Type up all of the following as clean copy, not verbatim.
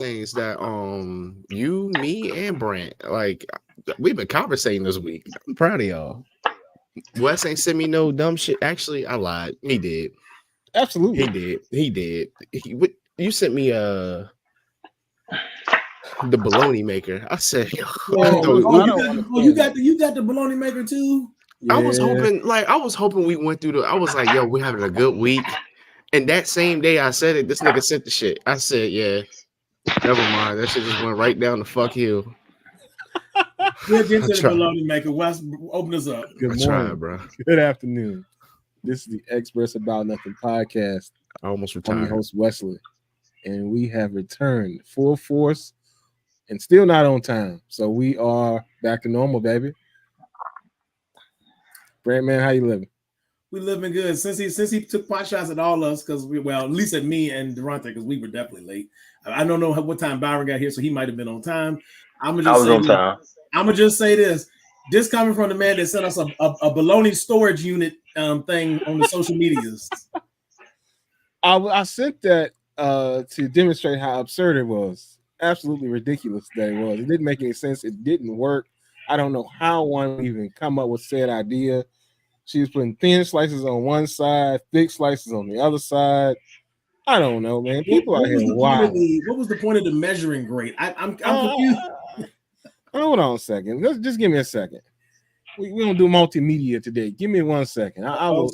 things that you, me, and Brent like we've been conversating this week. I'm proud of y'all. Wes ain't sent me no dumb shit. Actually, I lied. He did. Absolutely. He did. He did. You sent me the bologna maker. I said, I you got the bologna maker too. Yeah. I was hoping we went through I was like, yo, we're having a good week. And that same day I said it, this nigga sent the shit. I said, yeah, never mind. That shit just went right down the fuck hill. We'll get to the bologna maker. Wes, open us up. Good morning, bro. Good afternoon. This is the Express About Nothing podcast. I almost retired. I'm your host, Wesley. And we have returned full force and still not on time. So we are back to normal, baby. Brent, man, how you living? We living good. Since he took pot shots at all of us, because at least at me and Durante, because we were definitely late. I don't know what time Byron got here, so he might have been on time. I was on time. I'm gonna just say this. This coming from the man that sent us a bologna storage unit thing on the social medias. I sent that to demonstrate how absurd it was. Absolutely ridiculous that it was. It didn't make any sense. It didn't work. I don't know how one would even come up with said idea. She was putting thin slices on one side, thick slices on the other side. I don't know, man. People out here wild. What was the point of the measuring grate? I'm confused. Hold on a second. Just give me a second. We don't do multimedia today. Give me 1 second. Okay.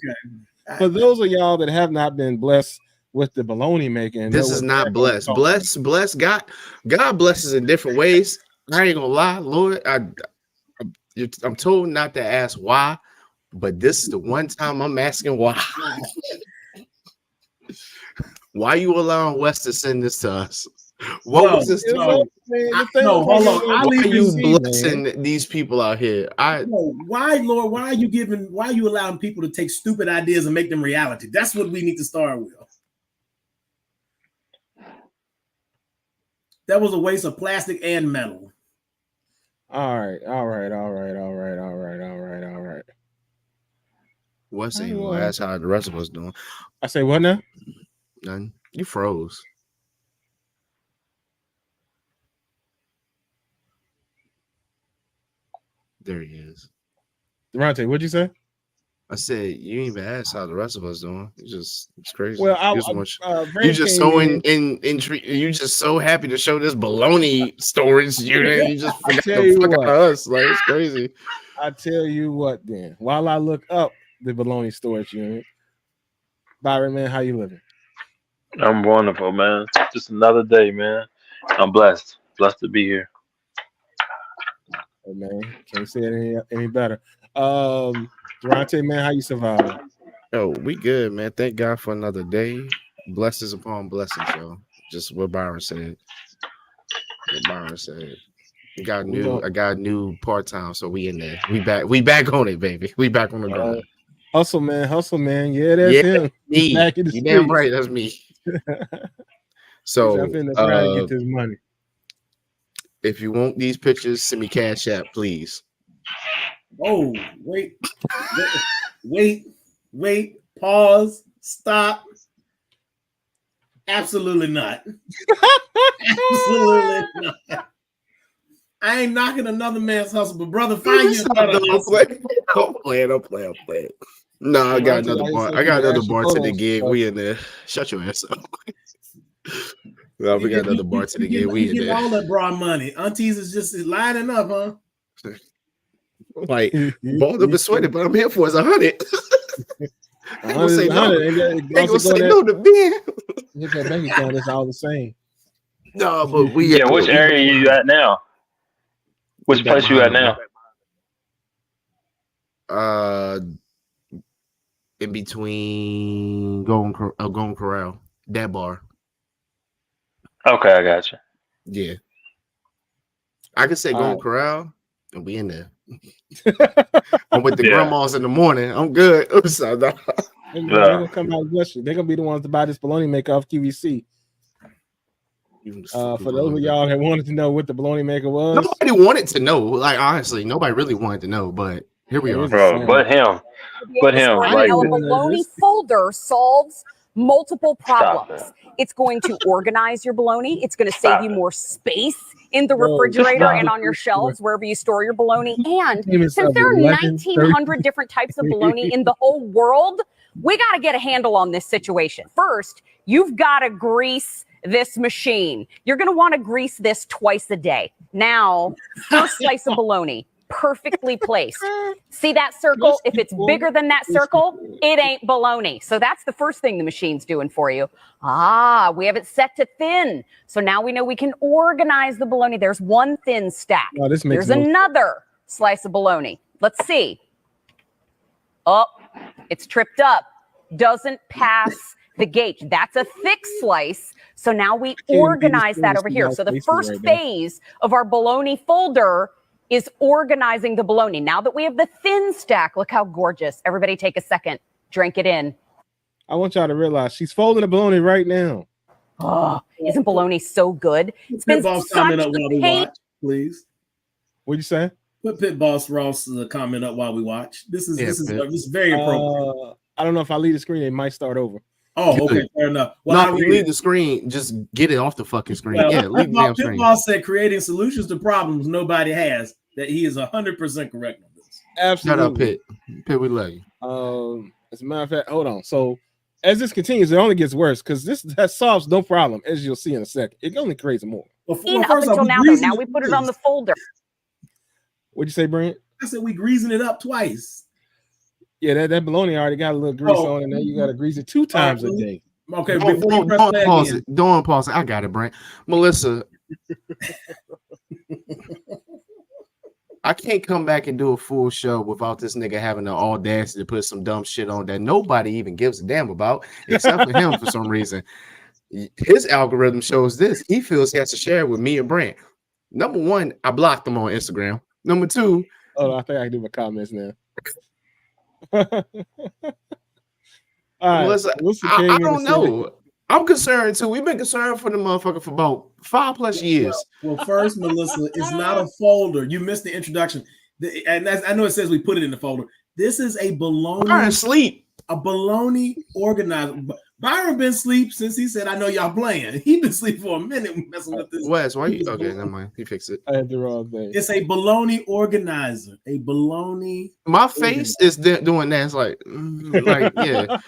For those of y'all that have not been blessed with the bologna making, this is not blessed. Bless God. God blesses in different ways. I ain't gonna lie, Lord. I'm told not to ask why, but this is the one time I'm asking why. Why you allowing Wes to send this to us? What was this? Hold on. Why are you blessing these people out here? Why, Lord? Why are you allowing people to take stupid ideas and make them reality? That's what we need to start with. That was a waste of plastic and metal. All right. What's saying? Well, that's how the rest of us doing. I say what now? None. You froze. There he is. Durante, what'd you say? I said you ain't even asked how the rest of us doing. It's crazy. Well, you just so you just so happy to show this baloney storage unit. You just forgot the fuck out of us. Like it's crazy. I tell you what, then. While I look up the baloney storage unit, Byron, man, how you living? I'm wonderful, man. Just another day, man. I'm blessed to be here. Hey, man, can't say it any better. Durante, man, how you surviving? Oh, we good, man. Thank God for another day. Blessings upon blessings, yo. Just what Byron said. I got a new part-time, so we in there. We back on it, baby. We back on the grind. Hustle, man. Yeah, that's him. Me. Back in the streets. Damn right, that's me. So I'm finna try to get this money. If you want these pictures, send me Cash App, please. Oh, wait, pause, stop. Absolutely not. Absolutely not. I ain't knocking another man's hustle, but brother, find your brother. Don't play. No, I got another bar to the gig. We in there. Shut your ass up. No, we got another bar to the gig. We in there. All that broad money. Aunties is just lining up, huh? Like balled up and sweated, but I'm here for is 100. I ain't gonna say no. Ain't gonna say no to Ben. Get that bank account. It's all the same. No, but which area are you at now? Which place you at now? In between Golden Corral, that bar. Okay, I got you. Yeah, I could say Golden Corral, and we in there. I'm with the grandmas in the morning. I'm good. They're gonna come out with you. They're gonna be the ones to buy this bologna maker off QVC. For those of y'all that wanted to know what the bologna maker was, nobody wanted to know. Like honestly, nobody really wanted to know. But here we are, bro. But him. Like a bologna folder solves multiple problems. It's going to organize your bologna. It's going to save you more space in the refrigerator and on your shelves, wherever you store your bologna. And since there are 1,900 different types of bologna in the whole world, we got to get a handle on this situation. First, you've got to grease this machine. You're going to want to grease this twice a day. Now, first slice of bologna, perfectly placed. See that circle? If it's bigger than that circle, it ain't bologna. So that's the first thing the machine's doing for you. We have it set to thin. So now we know we can organize the bologna. There's one thin stack. There's another slice of bologna. Let's see. Oh, it's tripped up. Doesn't pass the gauge. That's a thick slice. So now we organize that over here. So the first phase of our bologna folder is organizing the bologna. Now that we have the thin stack, look how gorgeous. Everybody take a second, drink it in. I want y'all to realize she's folding the bologna right now. Oh, isn't bologna so good? It's been such comment up while we watch, please. What'd you say? Put Pit Boss Ross comment up while we watch. This is very appropriate. I don't know if I leave the screen, it might start over. Oh, okay, fair enough. Well, no, leave the screen. Just get it off the fucking screen. Well, leave the damn screen. Pit Boss said creating solutions to problems nobody has. That he is 100% correct on this. Absolutely. Shout out, Pit. Pit, we love you. As a matter of fact, hold on. So as this continues, it only gets worse because that solves no problem, as you'll see in a second. It only creates more. Up until now, though. Now we put it on the folder. What'd you say, Brent? I said we greasing it up twice. Yeah, that bologna already got a little grease on it. Now you got to grease it 2 times a day. Okay, don't pause it. Don't pause it. I got it, Brent. Melissa. I can't come back and do a full show without this nigga having the audacity to put some dumb shit on that nobody even gives a damn about, except for him for some reason. His algorithm shows this. He feels he has to share it with me and Brent. Number 1, I blocked him on Instagram. Number 2, I think I can do my comments now. All right, Melissa, I don't know. I'm concerned too. We've been concerned for the motherfucker for about 5+ years. Well, first, Melissa, it's not a folder. You missed the introduction. And I know it says we put it in the folder. This is a bologna. Sleep. A bologna organizer. Byron been asleep since he said, I know y'all playing. He been asleep for a minute messing with this. Wes, why you? Okay, never mind. He fixed it. I had the wrong thing. It's a bologna organizer. A bologna. My face is doing that. It's like yeah.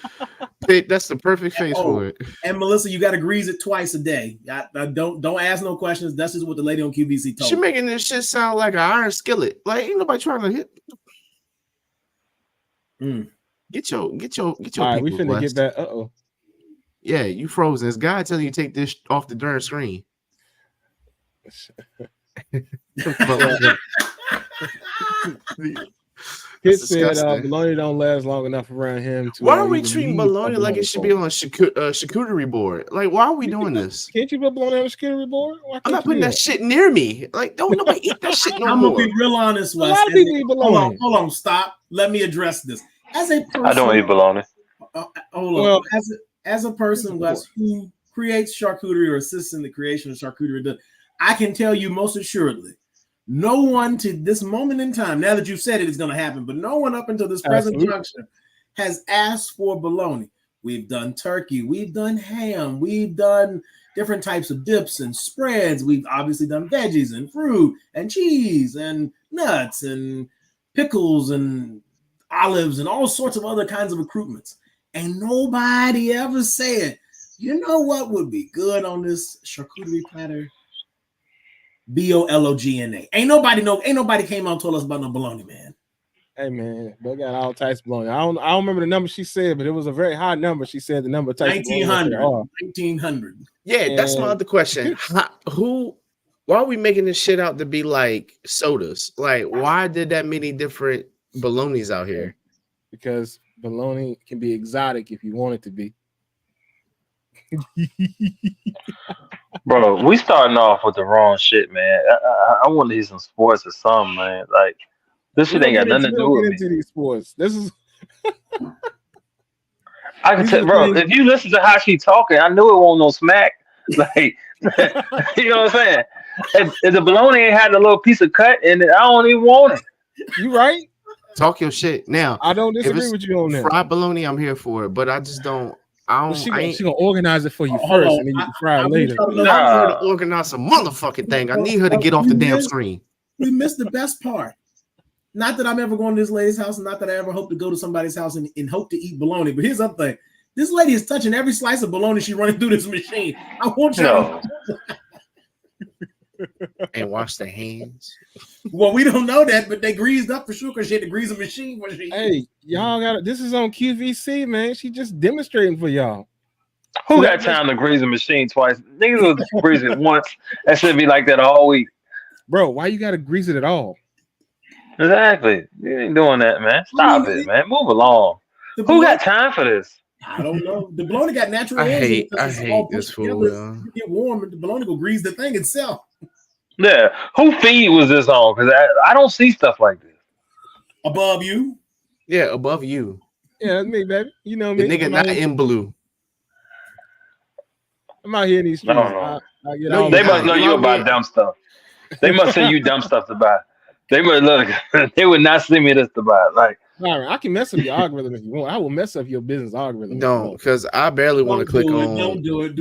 That's the perfect face for it. And Melissa, you got to grease it twice a day. I don't ask no questions. That's just what the lady on QVC told me. She making this shit sound like an iron skillet. Like ain't nobody trying to hit. Get your. All right, we finna get that. Yeah, you frozen. Is God telling you to take this off the darn screen? Kid said bologna don't last long enough around him. Why are we treating bologna like it should be on a charcuterie board? Like, why are we doing this? Can't you put bologna on a charcuterie board? I'm not putting that shit near me. Like, don't nobody eat that shit no more. I'm gonna be real honest, Wes. Hold on, stop. Let me address this. As a person, I don't eat bologna. Hold on. As a person, Wes, who creates charcuterie or assists in the creation of charcuterie, I can tell you most assuredly, no one to this moment in time, now that you've said it, it's going to happen, but no one up until this present juncture has asked for bologna. We've done turkey, we've done ham, we've done different types of dips and spreads. We've obviously done veggies and fruit and cheese and nuts and pickles and olives and all sorts of other kinds of accoutrements. And nobody ever said, you know what would be good on this charcuterie platter? BOLOGNA. Ain't nobody came out and told us about no bologna, man. Hey man, they got all types of bologna. I don't remember the number she said, but it was a very high number. She said the number 1900. Yeah, that's my other question. Why are we making this shit out to be like sodas? Like, why did that many different bolognas out here? Because bologna can be exotic if you want it to be. Bro, we starting off with the wrong shit, man. I want to hear some sports or something, man. Like this shit ain't got nothing to do with me. These sports. This is. I can tell, bro. If you listen to how she talking, I knew it won't no smack. Like, you know what I'm saying? If the bologna ain't had a little piece of cut in it, I don't even want it. You right? Talk your shit. Now, I don't disagree with you on that. Fried bologna, I'm here for it, but I just don't. She gonna organize it for you Hold first, on. and then you can fry it I later. want y'all to know- I'm here to organize a motherfucking thing. I need her to get off the damn screen. We missed the best part. Not that I'm ever going to this lady's house, and not that I ever hope to go to somebody's house and hope to eat bologna. But here's the other thing: this lady is touching every slice of bologna she's running through this machine. I want y'all. And wash their hands. Well, we don't know that, but they greased up for sure because she had to grease a machine. Hey, y'all got this is on QVC, man. She just demonstrating for y'all. Who got time to grease a machine twice? Niggas will grease it once. That should be like that all week. Bro, why you gotta grease it at all? Exactly. You ain't doing that, man. Stop it, man. Move along. Who got time for this? I don't know. The bologna got natural. I hate this food. Get warm, and the bologna will grease the thing itself. Yeah. Who feed was this on? Because I don't see stuff like this. Above you? Yeah, above you. Yeah, that's me, baby. You know me. The nigga not in blue. I'm out here in these streets. They must know you about dumb stuff. They must send you dumb stuff to buy. They must look. They would not send me this to buy. Like, I can mess up your algorithm if you want. I will mess up your business algorithm. No, because I barely want to click on. Don't do it.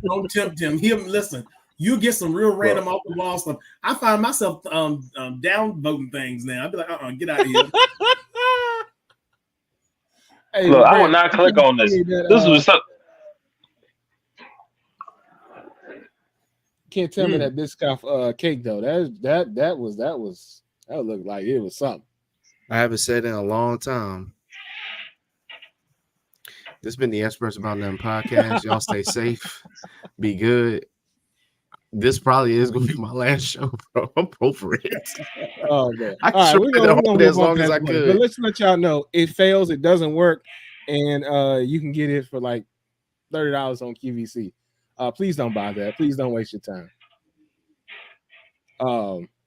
Don't tempt him. Listen. You get some real random off the wall stuff. I find myself downvoting things now. I'd be like, get out of here. Hey, look, I will not click on this. This was so. Can't tell me that Biscoff cake though. That looked like it was something. I haven't said in a long time. This has been the Experts About Nothing podcast. Y'all stay safe. Be good. This probably is going to be my last show, bro. I'm over it. Oh, man. I tried to hold it as long as I could. But let's let y'all know it fails. It doesn't work. And you can get it for like $30 on QVC. Please don't buy that. Please don't waste your time.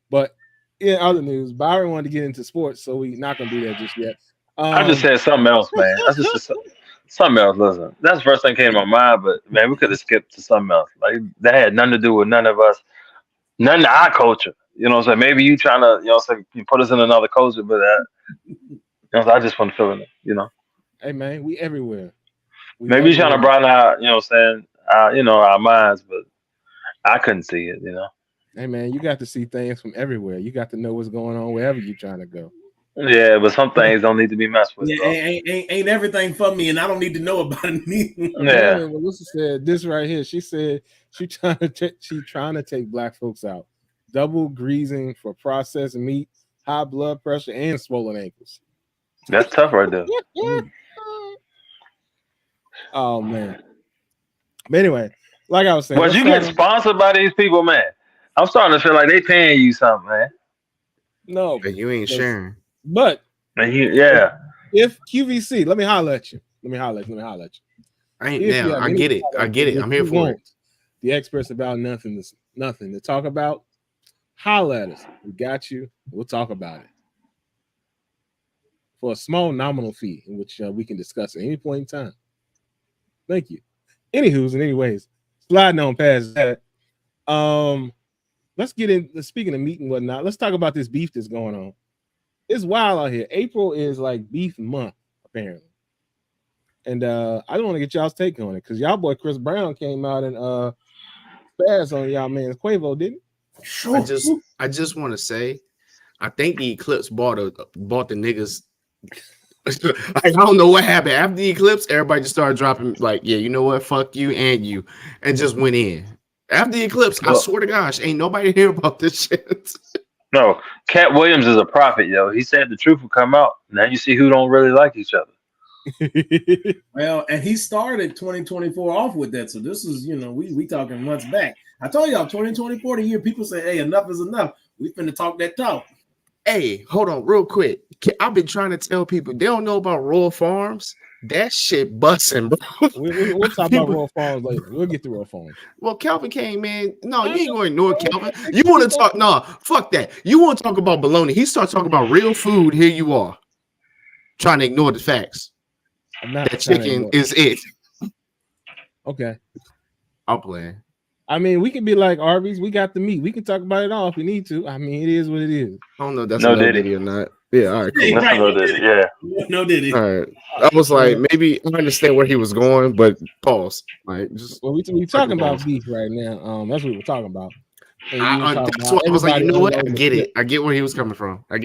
But in other news, Byron wanted to get into sports, so we're not going to do that just yet. I just said something else, man. That's just something else. Listen, that's the first thing that came to my mind, but man, we could have skipped to something else. Like that had nothing to do with none of us, none of our culture. You know what I'm saying? Maybe you trying to, you put us in another culture, but I just want to feel it, Hey man, we everywhere. Maybe you're trying to broaden out, our minds, but I couldn't see it, Hey man, you got to see things from everywhere. You got to know what's going on wherever you're trying to go. Yeah, but some things don't need to be messed with. Yeah, ain't everything for me, and I don't need to know about it neither. Yeah. Melissa said this right here. She said she trying to take black folks out. Double greasing for processed meat, high blood pressure, and swollen ankles. That's tough right there. Oh man. But anyway, like I was saying, but you get sponsored by these people, man. I'm starting to feel like they paying you something, man. No, but you ain't sharing. But if QVC, let me holler at you. I get it. I'm here for it. The Experts About Nothing to talk about. Holler at us. We got you. We'll talk about it for a small nominal fee, in which we can discuss at any point in time. Thank you. Anywho's and anyways, sliding on past that. Let's get in. Speaking of meat and whatnot, let's talk about this beef that's going on. It's wild out here. April is like beef month, apparently. And I don't want to get y'all's take on it because y'all boy Chris Brown came out and spazzed on y'all man Quavo, didn't he? Sure. I just want to say, I think the Eclipse bought the niggas. I don't know what happened after the Eclipse. Everybody just started dropping like, yeah, you know what? Fuck you and you, and just went in. After the Eclipse, I swear to gosh, ain't nobody hear about this shit. No, Cat Williams is a prophet, yo. He said the truth will come out. Now you see who don't really like each other. Well, and he started 2024 off with that. So this is, we talking months back. I told y'all 2024 the year people say, hey, enough is enough. We finna talk that talk. Hey, hold on real quick. I've been trying to tell people they don't know about Royal Farms. That shit busting, bro. We'll talk about Royal Farms later. We'll get to Royal Farms. Well, Calvin came, man. No, you ain't going to ignore Calvin. You want to talk? No, fuck that. You want to talk about bologna. He starts talking about real food. Here you are. Trying to ignore the facts. That chicken is it. Okay. I'm playing. I mean, we can be like Arby's. We got the meat. We can talk about it all if we need to. I mean, it is what it is. I don't know if that's no Diddy or not. Yeah, all right, cool. Right. No Diddy, yeah. No Diddy. All right. I was like, maybe I understand where he was going, but pause. Like, just Well, we talking about beef right now. That's what we're talking about. And you were talking that's about what I was like. You know what? I unloading the get it. clip. I get where he was coming from. But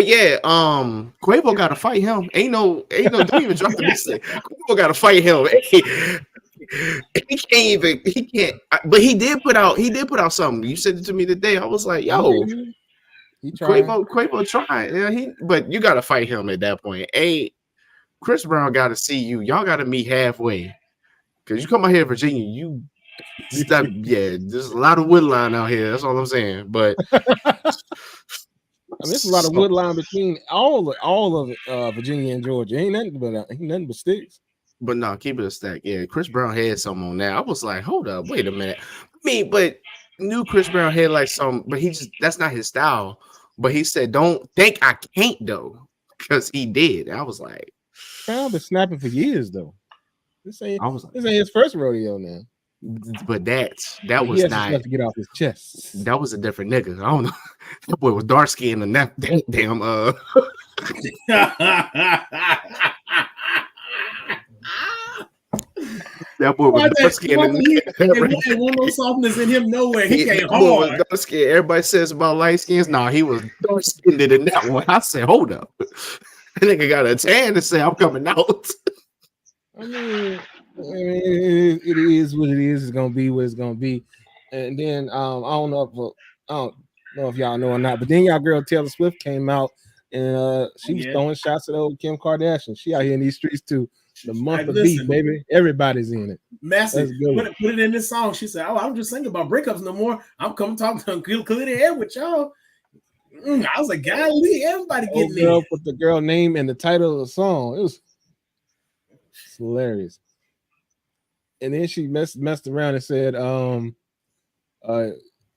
yeah, Quavo got to fight him. Ain't no. Don't even drop the mistake. Quavo got to fight him. He can't even. He can't. But he did put out. Something. You said it to me today. I was like, yo, he tried. Quavo tried. Yeah, but you got to fight him at that point. Chris Brown got to see you. Y'all got to meet halfway. Because you come out here in Virginia, you. There's a lot of woodline out here. That's all I'm saying. But there's a lot of woodline between all of Virginia and Georgia. Ain't nothing but sticks. But no, keep it a stack. Yeah, Chris Brown had something on that. I was like, hold up, wait a minute. I mean, but knew Chris Brown had like some, but that's not his style. But he said, don't think I can't though, because he did. I was like, Brown been snapping for years though. This ain't his first rodeo now. But that was not to get off his chest. That was a different nigga. I don't know. That boy was dark skinned and that damn That boy was dark skinned and ain't no softness in him nowhere. He came hard. Dark skinned. Everybody says about light skins. Nah, he was dark skinned in that one. I said, hold up. That nigga got a tan to say I'm coming out. I mean, it is what it is. It's gonna be what it's gonna be. And then I don't know if y'all know or not, but then y'all girl Taylor Swift came out and she was throwing shots at old Kim Kardashian. She out here in these streets too. The month of beef, baby. Everybody's in it. Massive. Put it in this song. She said, "Oh, I'm just thinking about breakups no more. I'm coming talking to clear the air with y'all." I was like, golly, everybody getting in. Put the girl name in the title of the song. It was hilarious. And then she messed around and said,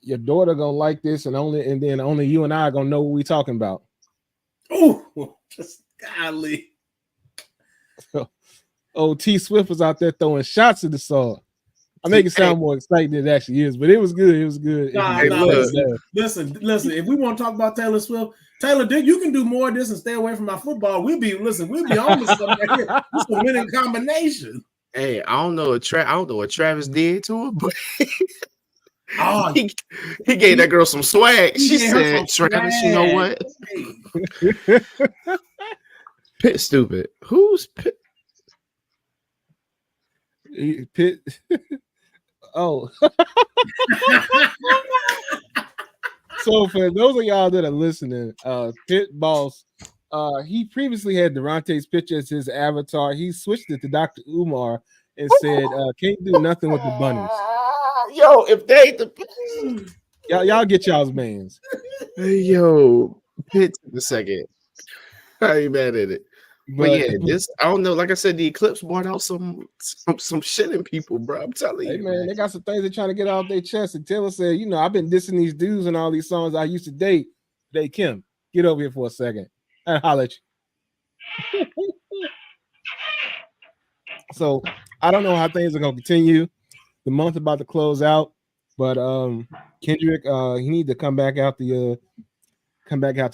your daughter gonna like this, and then only you and I are gonna know what we talking about. Oh, just golly. T Swift was out there throwing shots at the song. I make it sound more exciting than it actually is, but it was good. It was good. Listen. If we want to talk about Taylor Swift, Taylor, you can do more of this and stay away from my football. We'll be on this stuff right here. This is a winning combination. Hey, I don't know what Travis did to her, but he gave that girl some swag. She said, Travis, you know what? Pitt stupid. Who's Pitt? Pitt. Oh. So for those of y'all that are listening, Pitt Boss, he previously had Devontae's picture as his avatar. He switched it to Dr. Umar and said, can't do nothing with the bunnies. Yo, if they ain't the y'all get y'all's mans. Yo, Pitt took a second. I ain't mad at it. But yeah, this I don't know. Like I said, the Eclipse brought out some shit in people, bro. I'm telling you, man, they got some things they're trying to get off their chest. And Taylor said, I've been dissing these dudes and all these songs I used to date. Kim, get over here for a second. I'll holler at you. So I don't know how things are gonna continue. The month about to close out, but Kendrick, he need to come back out the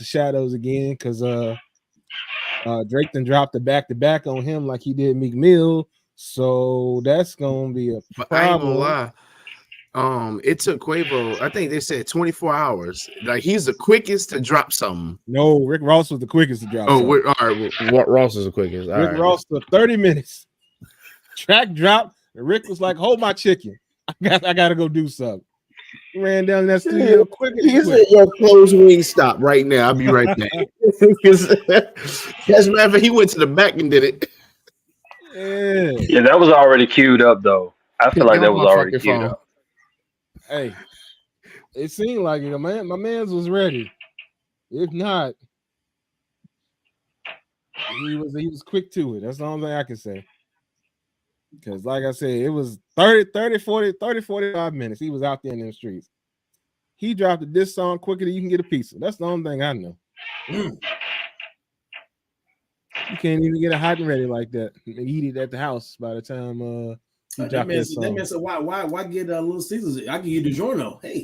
shadows again because Drake then dropped the back-to-back on him like he did Meek Mill, so that's gonna be a problem. But I ain't gonna lie. It took Quavo, I think they said 24 hours. Like he's the quickest to drop something. No, Rick Ross was the quickest to drop. All right, Ross is the quickest. All Rick Ross for 30 minutes. Track dropped, and Rick was like, "Hold my chicken. I gotta go do something." He ran down that studio quick. He said, "Yo, close wing stop right now. I'll be right back." As a matter of fact, he went to the back and did it. Yeah, that was already queued up, though. I feel like that was already queued up. Hey, it seemed like it. My man's was ready. If not, he was quick to it. That's the only thing I can say. Because, like I said, it was 30, 45 minutes. He was out there in them streets. He dropped this song quicker than you can get a pizza. That's the only thing I know. You can't even get it hot and ready like that and eat it at the house by the time he dropped this song. That man said, why get Little Caesars? I can get DiGiorno. Hey.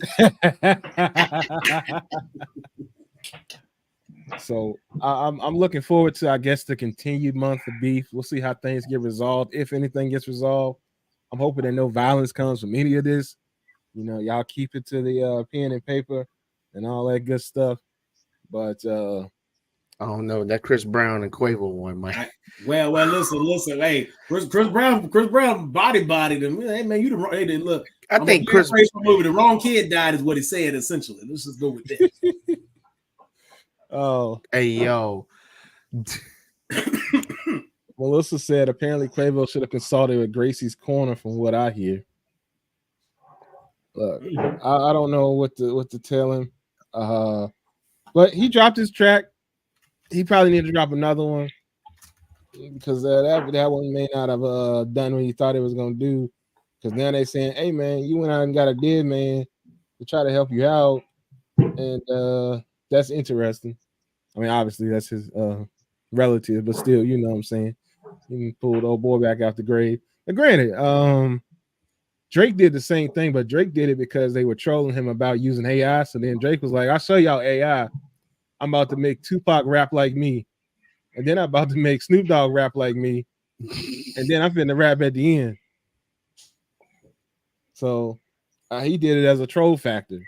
So I'm looking forward to, I guess, the continued month of beef. We'll see how things get resolved, if anything gets resolved. I'm hoping that no violence comes from any of this. You know, y'all keep it to the pen and paper and all that good stuff. But I don't know that Chris Brown and Quavo one, Mike. Well, listen. Hey, Chris Brown bodied him. Hey, man, you the wrong. Hey, look. I think Chris movie. The wrong kid died is what he said. Essentially, let's just go with that. Oh, hey yo. Melissa said apparently Quavo should have consulted with Gracie's Corner, from what I hear. Look, I don't know what to tell him. But he dropped his track. He probably need to drop another one, because that one may not have done what he thought it was gonna do. Because now they saying, "Hey man, you went out and got a dead man to try to help you out," and that's interesting. I mean, obviously that's his relative, but still, you know what I'm saying. He pulled old boy back out the grave. But granted, Drake did the same thing, but Drake did it because they were trolling him about using AI. So then Drake was like, "I'll show y'all AI. I'm about to make Tupac rap like me, and then I'm about to make Snoop Dogg rap like me, and then I'm finna rap at the end." So he did it as a troll factor.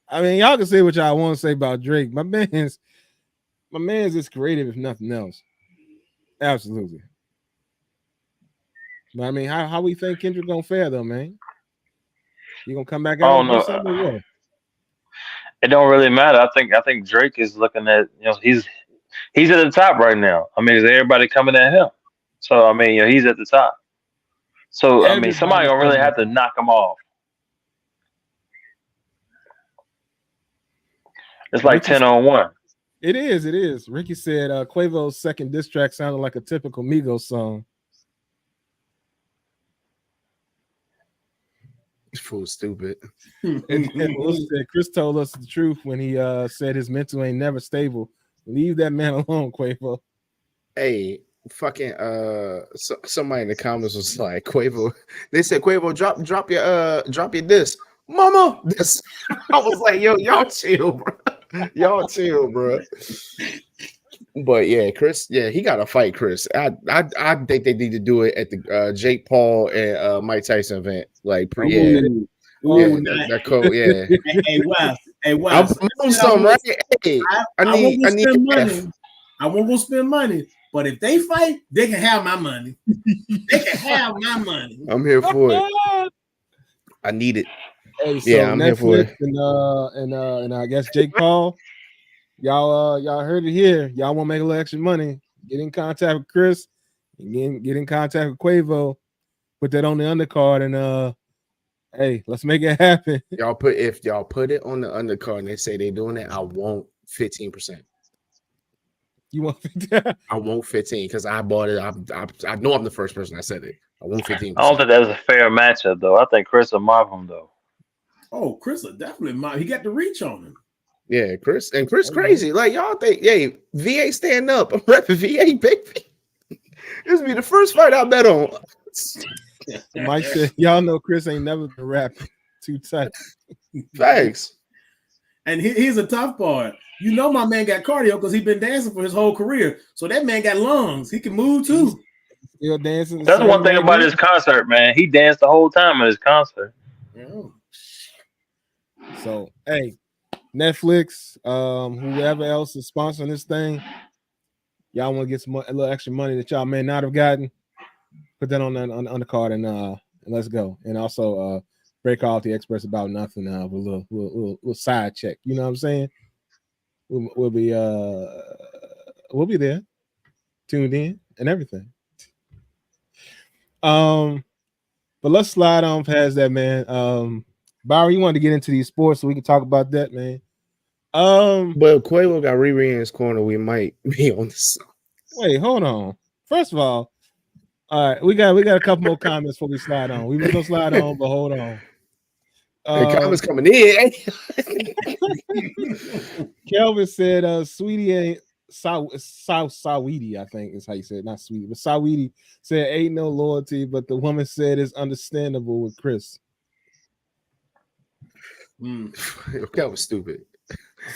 I mean, y'all can say what y'all want to say about Drake. My man's is creative, if nothing else. Absolutely. But I mean, how we think Kendrick gonna fare though, man? You gonna come back out and do something or what? It don't really matter. I think Drake is looking at, he's at the top right now. I mean, is everybody coming at him? So I mean, he's at the top. So I mean, somebody gonna really have to knock him off. It's like 10-on-1. It is. Ricky said Quavo's second diss track sounded like a typical Migos song. Fool stupid. And Chris told us the truth when he said his mental ain't never stable. Leave that man alone, Quavo. Hey, fucking somebody in the comments was like, Quavo. They said, Quavo, drop your diss. Mama, this. I was like, yo, y'all chill, bro. Y'all chill, bro. But yeah, Chris, he got to fight Chris. I think they need to do it at the Jake Paul and Mike Tyson event. Like, that code, yeah. Hey, Wes. I'm something, right? Hey, I need money. I won't go spend money, but if they fight, they can have my money. They can have my money. I'm here for it. I need it. Hey, so I'm here for it. And I guess Jake Paul. Y'all heard it here. Y'all want to make a little extra money? Get in contact with Chris. Get in contact with Quavo. Put that on the undercard, and hey, let's make it happen. If y'all put it on the undercard and they say they're doing it, I want 15%. You want 15? I want 15 because I bought it. I know I'm the first person that said it. I want 15%. I don't think that was a fair matchup, though. I think Chris will mob him, though. Oh, Chris will definitely mob. He got the reach on him. Yeah, Chris crazy. Like, y'all think, hey, VA stand up. I'm repping VA, baby. This be the first fight I bet on. Mike said, y'all know Chris ain't never been rapping too tight. Thanks. And here's a tough part. You know my man got cardio because he's been dancing for his whole career. So that man got lungs. He can move too. Still dancing. That's one thing about his concert, man. He danced the whole time at his concert. Yeah. So, hey, Netflix, whoever else is sponsoring this thing, y'all want to get a little extra money that y'all may not have gotten, put that on the card and let's go. And also break off the experts about nothing with a little side check. You know what I'm saying? We'll be there, tuned in and everything. But let's slide on past that, man. Byron, you wanted to get into these sports so we can talk about that, man. But Quavo got Riri in his corner. We might be on this. Wait, hold on. First of all right, we got a couple more comments before we slide on. We were gonna slide on, but hold on. The comments coming in. Kelvin said, "Sweetie ain't Saweetie, I think is how you say it, not Sweetie, but Saweetie said ain't no loyalty, but the woman said it's understandable with Chris." That was stupid.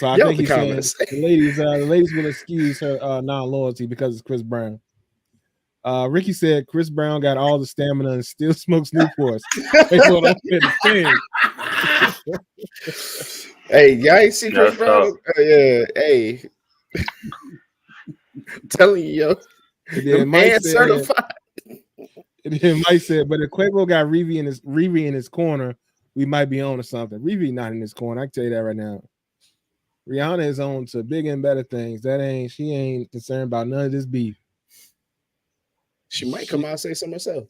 So I think he's saying the ladies will excuse her non-loyalty because it's Chris Brown. Ricky said Chris Brown got all the stamina and still smokes Newports. Hey, y'all ain't see Chris Brown? Yeah, hey. I'm telling you, yo. The man certified. And then Mike said, but if Quavo got Riri in his corner, we might be on to something. Riri not in his corner. I can tell you that right now. Rihanna is on to bigger and better things. She ain't concerned about none of this beef. She might come out and say something herself.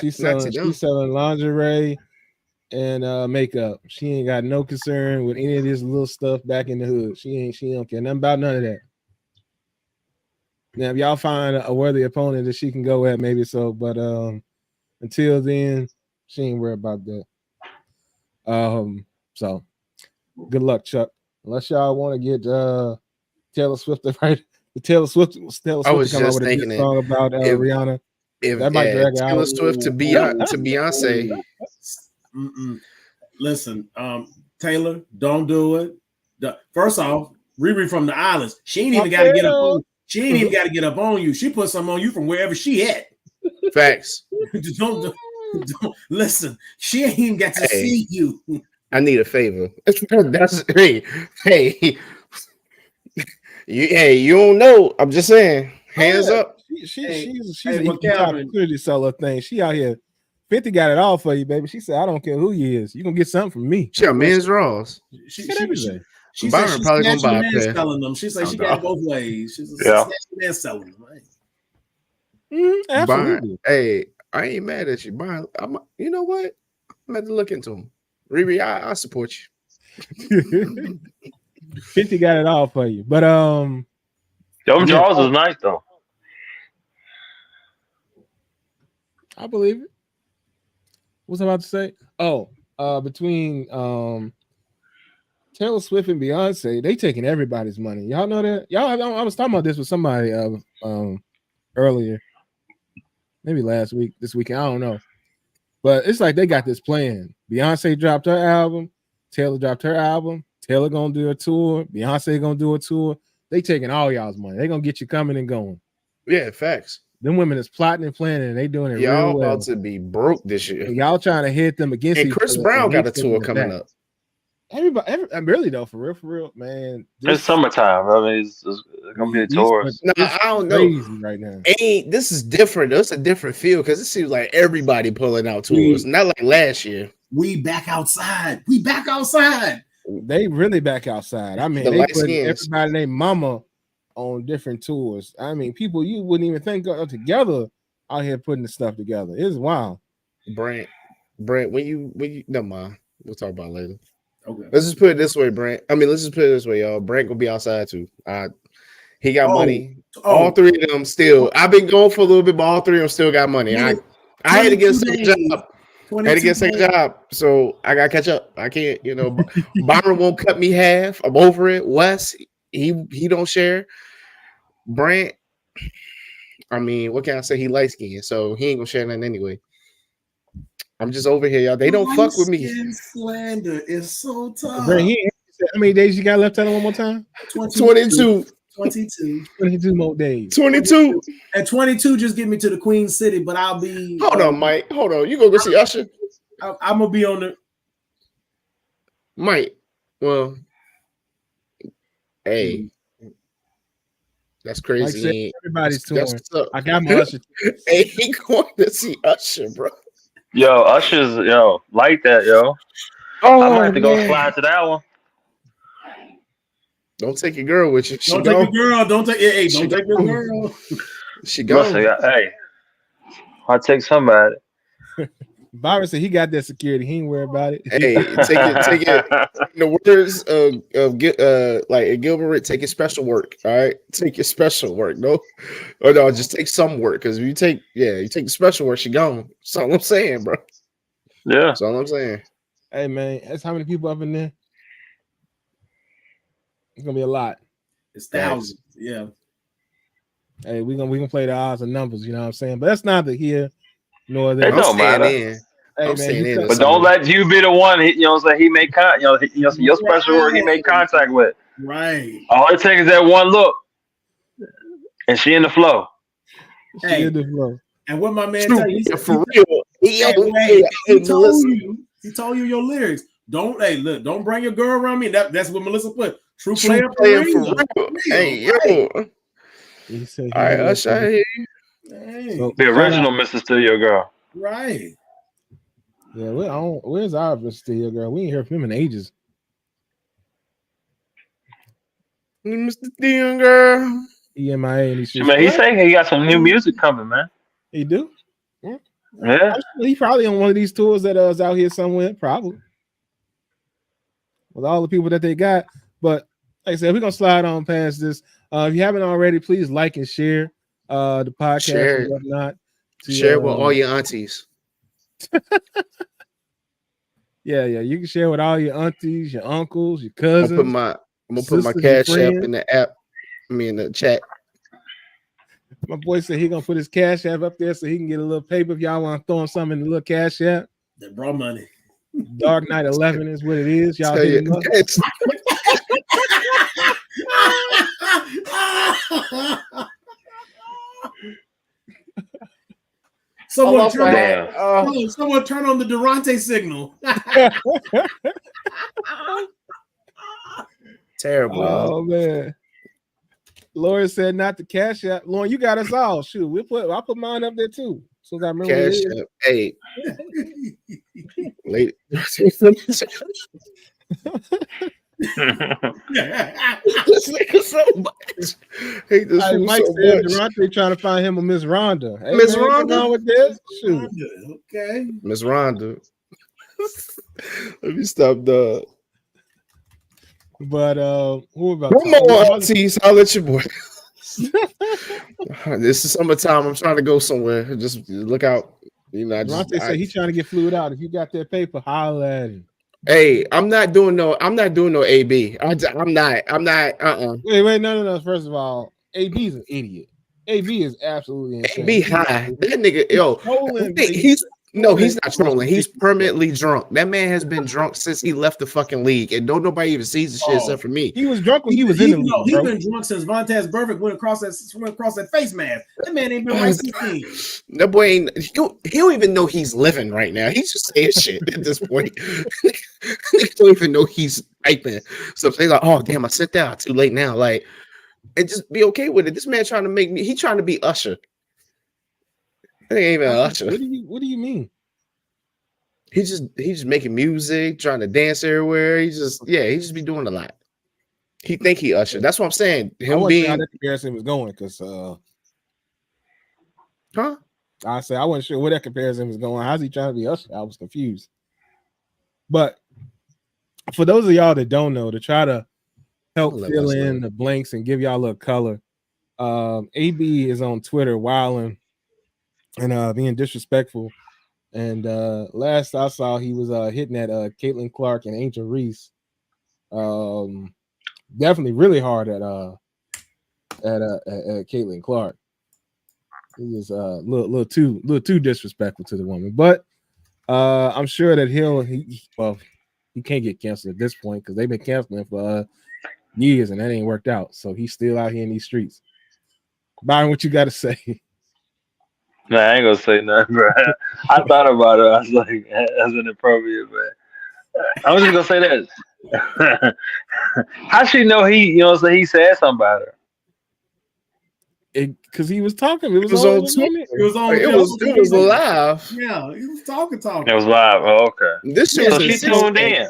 She's selling lingerie and makeup. She ain't got no concern with any of this little stuff back in the hood. She don't care nothing about none of that. Now, if y'all find a worthy opponent that she can go at, maybe so. But until then, she ain't worried about that. So good luck, Chuck. Unless y'all want to get Taylor Swift right. Taylor Swift I was to come just out with a thinking good song about Rihanna. If that might drag Taylor out. Swift to Beyonce. Listen, Taylor, don't do it. First off, Riri from the islands. She ain't even got to get up on you. She ain't even got to get up on you. She put something on you from wherever she at. Facts. don't listen. She ain't even got to see you. I need a favor. That's hey. You don't know. I'm just saying. Hands up. She's a opportunity seller thing. She out here. 50 got it all for you, baby. She said, I don't care who you is. You gonna get something from me. She got men's draws. She Byron probably gonna buy a pair. Selling them. She's like she got it both ways. She's a man selling them, right? Absolutely. Hey, I ain't mad at you, Byron. You know what? I'm going to look into them. Riri, I support you. 50 got it all for you. But them draws is nice though. I believe it. What's I about to say? Oh, between Taylor Swift and Beyonce, they taking everybody's money. Y'all know that? I was talking about this with somebody earlier, maybe this weekend. I don't know. But it's like they got this plan. Beyonce dropped her album. Taylor dropped her album. Taylor gonna do a tour. Beyonce gonna do a tour. They taking all y'all's money. They gonna get you coming and going. Yeah, facts. Them women is plotting and planning, and they doing it y'all real well. About to be broke this year. And y'all trying to hit them against and each Chris other. Brown got a tour coming up. Everybody, really though, for real, man. It's summertime. I mean, it's gonna be a tour. No, I don't know. Right now. This is different. It's a different feel because it seems like everybody pulling out tours, not like last year. We back outside. We back outside. They really back outside. I mean, they put everybody named Mama on different tours. I mean, people you wouldn't even think of together out here putting the stuff together. It's wild. Brent, when you never mind. We'll talk about it later. Okay. Let's just put it this way, Brent. Let's just put it this way, y'all. Brent gonna be outside too. He got money. All three of them still. I've been going for a little bit, but all three of them still got money. I had to get a second job. I had to get a second job, so I gotta catch up. I can't, Byron won't cut me half. I'm over it. Wes, he don't share. Brent, what can I say? He light skinned, so he ain't gonna share nothing anyway. I'm just over here, y'all. They don't fuck with me. Slander is so tough. Brent, how many days you got left? Tell him one more time. 22. 22 more days. 22. At 22, just get me to the Queen City, but I'll be. Hold on, Mike. Hold on. You gonna go see Usher? I'm gonna be on the. Mike. Well, hey, that's crazy. Everybody's touring. I got my Usher. Hey, he going to see Usher, bro. Yo, Usher's like that, yo. I might have to go slide to that one. Don't take your girl with you. Don't take your girl. Don't take your girl. She gone. Hey, I'll take somebody. Byron said he got that security. He ain't worried about it. Hey, take it. In the words of Gilbert, take your special work. All right, take your special work. No, just take some work because if you take the special work, she gone. That's all I'm saying, bro. Yeah, that's all I'm saying. Hey man, that's how many people up in there? It's gonna be a lot. It's thousands. Yeah. Hey, we gonna play the odds and numbers. You know what I'm saying? But that's neither here nor there. It don't matter. Hey, man, but don't let you be the one. He made your special work. He made contact with. Right. All it takes is that one look, and she in the flow. Hey, in the flow. And what my man tell you, for real. He told you your lyrics. Don't don't bring your girl around me. That's what Melissa put. True player for real. Hey, yo. He said, all right, Usher. Hey. So, The original Mr. Still Your Girl. Right. Yeah, where's our Mr. Still Your Girl? We ain't heard from him in ages. Mr. Still Girl. EMIA and he saying he got some new music coming, man. He do? Yeah. He probably on one of these tours that is out here somewhere, probably. With all the people that they got. But like I said, we're gonna slide on past this. If you haven't already, please like and share the podcast and whatnot. Share with all your aunties. Yeah, you can share with all your aunties, your uncles, your cousins. I'm gonna put my Cash App in the app. In the chat. My boy said he gonna put his Cash App up there so he can get a little paper if y'all want to throw him something in the little Cash App. That brought money. Dark Knight 11 is what it is. Y'all hit him up. Someone turn on the Durante signal. Terrible. Oh man. Lauren said not the Cash App. Lauren, you got us all. Shoot, I'll put mine up there too. So I remember Cash App. Hey. Lady. This nigga so much. Hate this fool Mike so said much. Durante trying to find him a Miss Rhonda. Hey, Miss Rhonda with this? Shoot. Okay. Miss Rhonda. Let me stop the. But who about one more aunties? I'll let you boy. This is summertime. I'm trying to go somewhere. Just look out. You know, Durante said he's trying to get fluid out. If you got that paper, holla at him. Hey, I'm not doing no AB. I'm not. Wait, no. First of all, AB is an idiot. AB is absolutely insane. AB high. That nigga, yo, he's not trolling. He's permanently drunk. That man has been drunk since he left the fucking league, and nobody even sees the shit except for me. He was drunk when he was in the league. He's been drunk since Vontaze Burfict went across that face mask. That man ain't been right since. That boy ain't. He don't even know he's living right now. He's just saying shit at this point. They don't even know he's typing. So they're like, "Oh damn, I sit down too late now." Like, and just be okay with it. This man trying to make me. He trying to be Usher. That ain't even Usher. What do you mean? He's just making music, trying to dance everywhere. He just be doing a lot. He think he Usher. That's what I'm saying. Him being how that comparison was going, because I said I wasn't sure where that comparison was going. How's he trying to be Usher? I was confused. But for those of y'all that don't know, to try to help fill in the blanks and give y'all a little color, AB is on Twitter wilding and being disrespectful. And last I saw, he was hitting at Caitlin Clark and Angel Reese. Definitely really hard at Caitlin Clark. He was a little too disrespectful to the woman. But I'm sure that he can't get canceled at this point because they've been canceling for years and that ain't worked out. So he's still out here in these streets. Byron, what you got to say? Nah, I ain't gonna say nothing, bro. I thought about it. I was like, that's inappropriate, but I'm just gonna say this. How she know he said something about her? Because he was talking. It was on Twitter. It was live. Yeah, he was talking. It was live. Oh, okay. This shit. So she tuned in.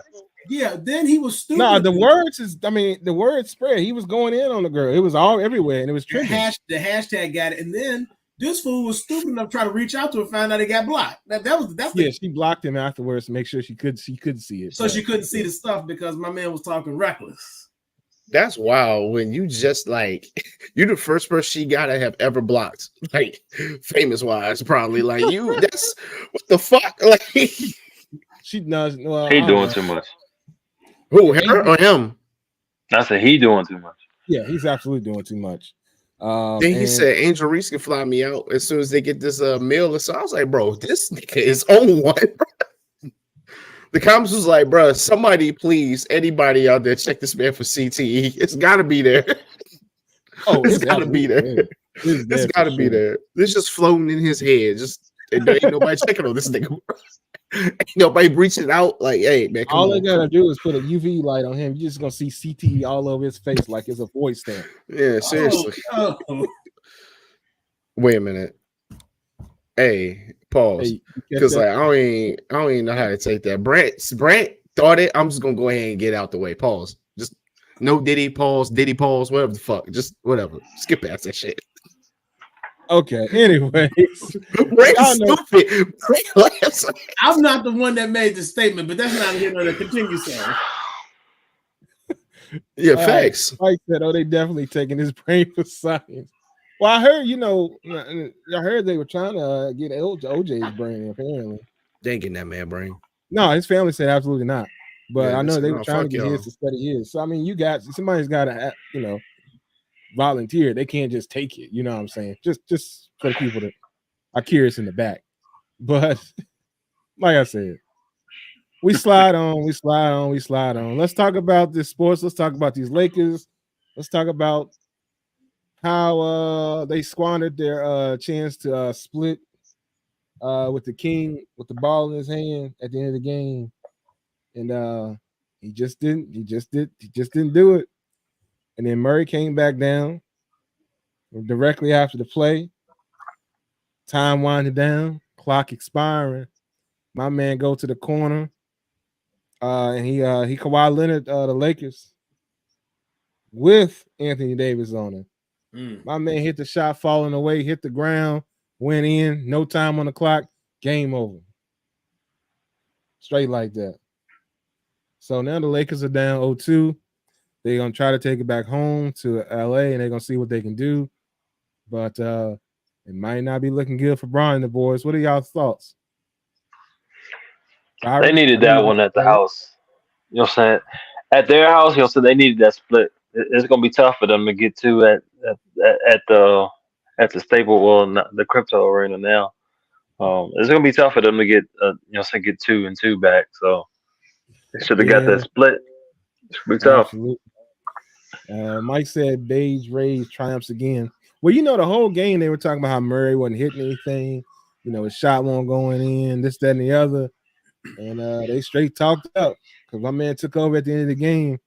Yeah, then he was stupid. No, the words spread. He was going in on the girl. It was all everywhere, and it was trending. The hashtag got it, and then this fool was stupid enough to try to reach out to her, find out he got blocked. She blocked him afterwards to make sure she couldn't see it. So she couldn't see the stuff because my man was talking reckless. That's wild. When you just like you're the first person she gotta have ever blocked, like famous wise, probably like you. That's what the fuck. Like she does. Well, he doing too much. Who, her or him? I said he doing too much. Yeah, he's absolutely doing too much. Then he said Angel Reese can fly me out as soon as they get this meal. So I was like, bro, this nigga is on one. The comments was like, bro, somebody please, anybody out there, check this man for CTE. It's got to be there. Oh, it's got to be there. It's got to be there. It's just floating in his head. Just ain't nobody checking on this nigga. Ain't nobody reaching out like, hey, man, all they gotta do is put a UV light on him. You're just gonna see CTE all over his face like it's a void stamp. Yeah, seriously. Oh. Wait a minute. Hey, pause. Because like I don't even know how to take that. Brent thought it. I'm just gonna go ahead and get out the way. Pause. Just no Diddy pause, whatever the fuck. Just whatever. Skip past that shit. Okay. Anyways, Brent's stupid. I'm not the one that made the statement, but that's not here nor there. Continue, sir. Yeah, facts. Mike said, "Oh, they definitely taking his brain for science." Well, I heard, I heard they were trying to get OJ's brain. Apparently, they ain't getting that man brain. No, his family said absolutely not. But Yeah, I know they were trying to get his to study his. So I mean, somebody's got to, volunteer. They can't just take it. You know what I'm saying? Just for the people that are curious in the back. But like I said, we slide on. Let's talk about this sports. Let's talk about these Lakers. Let's talk about how they squandered their chance to split with the king with the ball in his hand at the end of the game, and he just didn't do it. And then Murray came back down directly after the play. Time winding down, clock expiring. My man go to the corner, and he Kawhi Leonard the Lakers with Anthony Davis on him. My man hit the shot falling away, hit the ground, went in, no time on the clock, game over. Straight like that. So now the Lakers are down 0-2. They're going to try to take it back home to LA, and they're going to see what they can do. But it might not be looking good for Bron and the boys. What are y'all's thoughts? They needed that one at the house. You know what I'm saying? At their house, they needed that split. It's going to be tough for them to get to at the Staples, well, not the crypto arena now. It's gonna be tough for them to get get 2 and 2 back. So they should have got that split. It's gonna be tough. Absolutely. Mike said Beige Rays triumphs again. Well, the whole game they were talking about how Murray wasn't hitting anything. His shot wasn't going in, this, that, and the other. And they straight talked up because my man took over at the end of the game.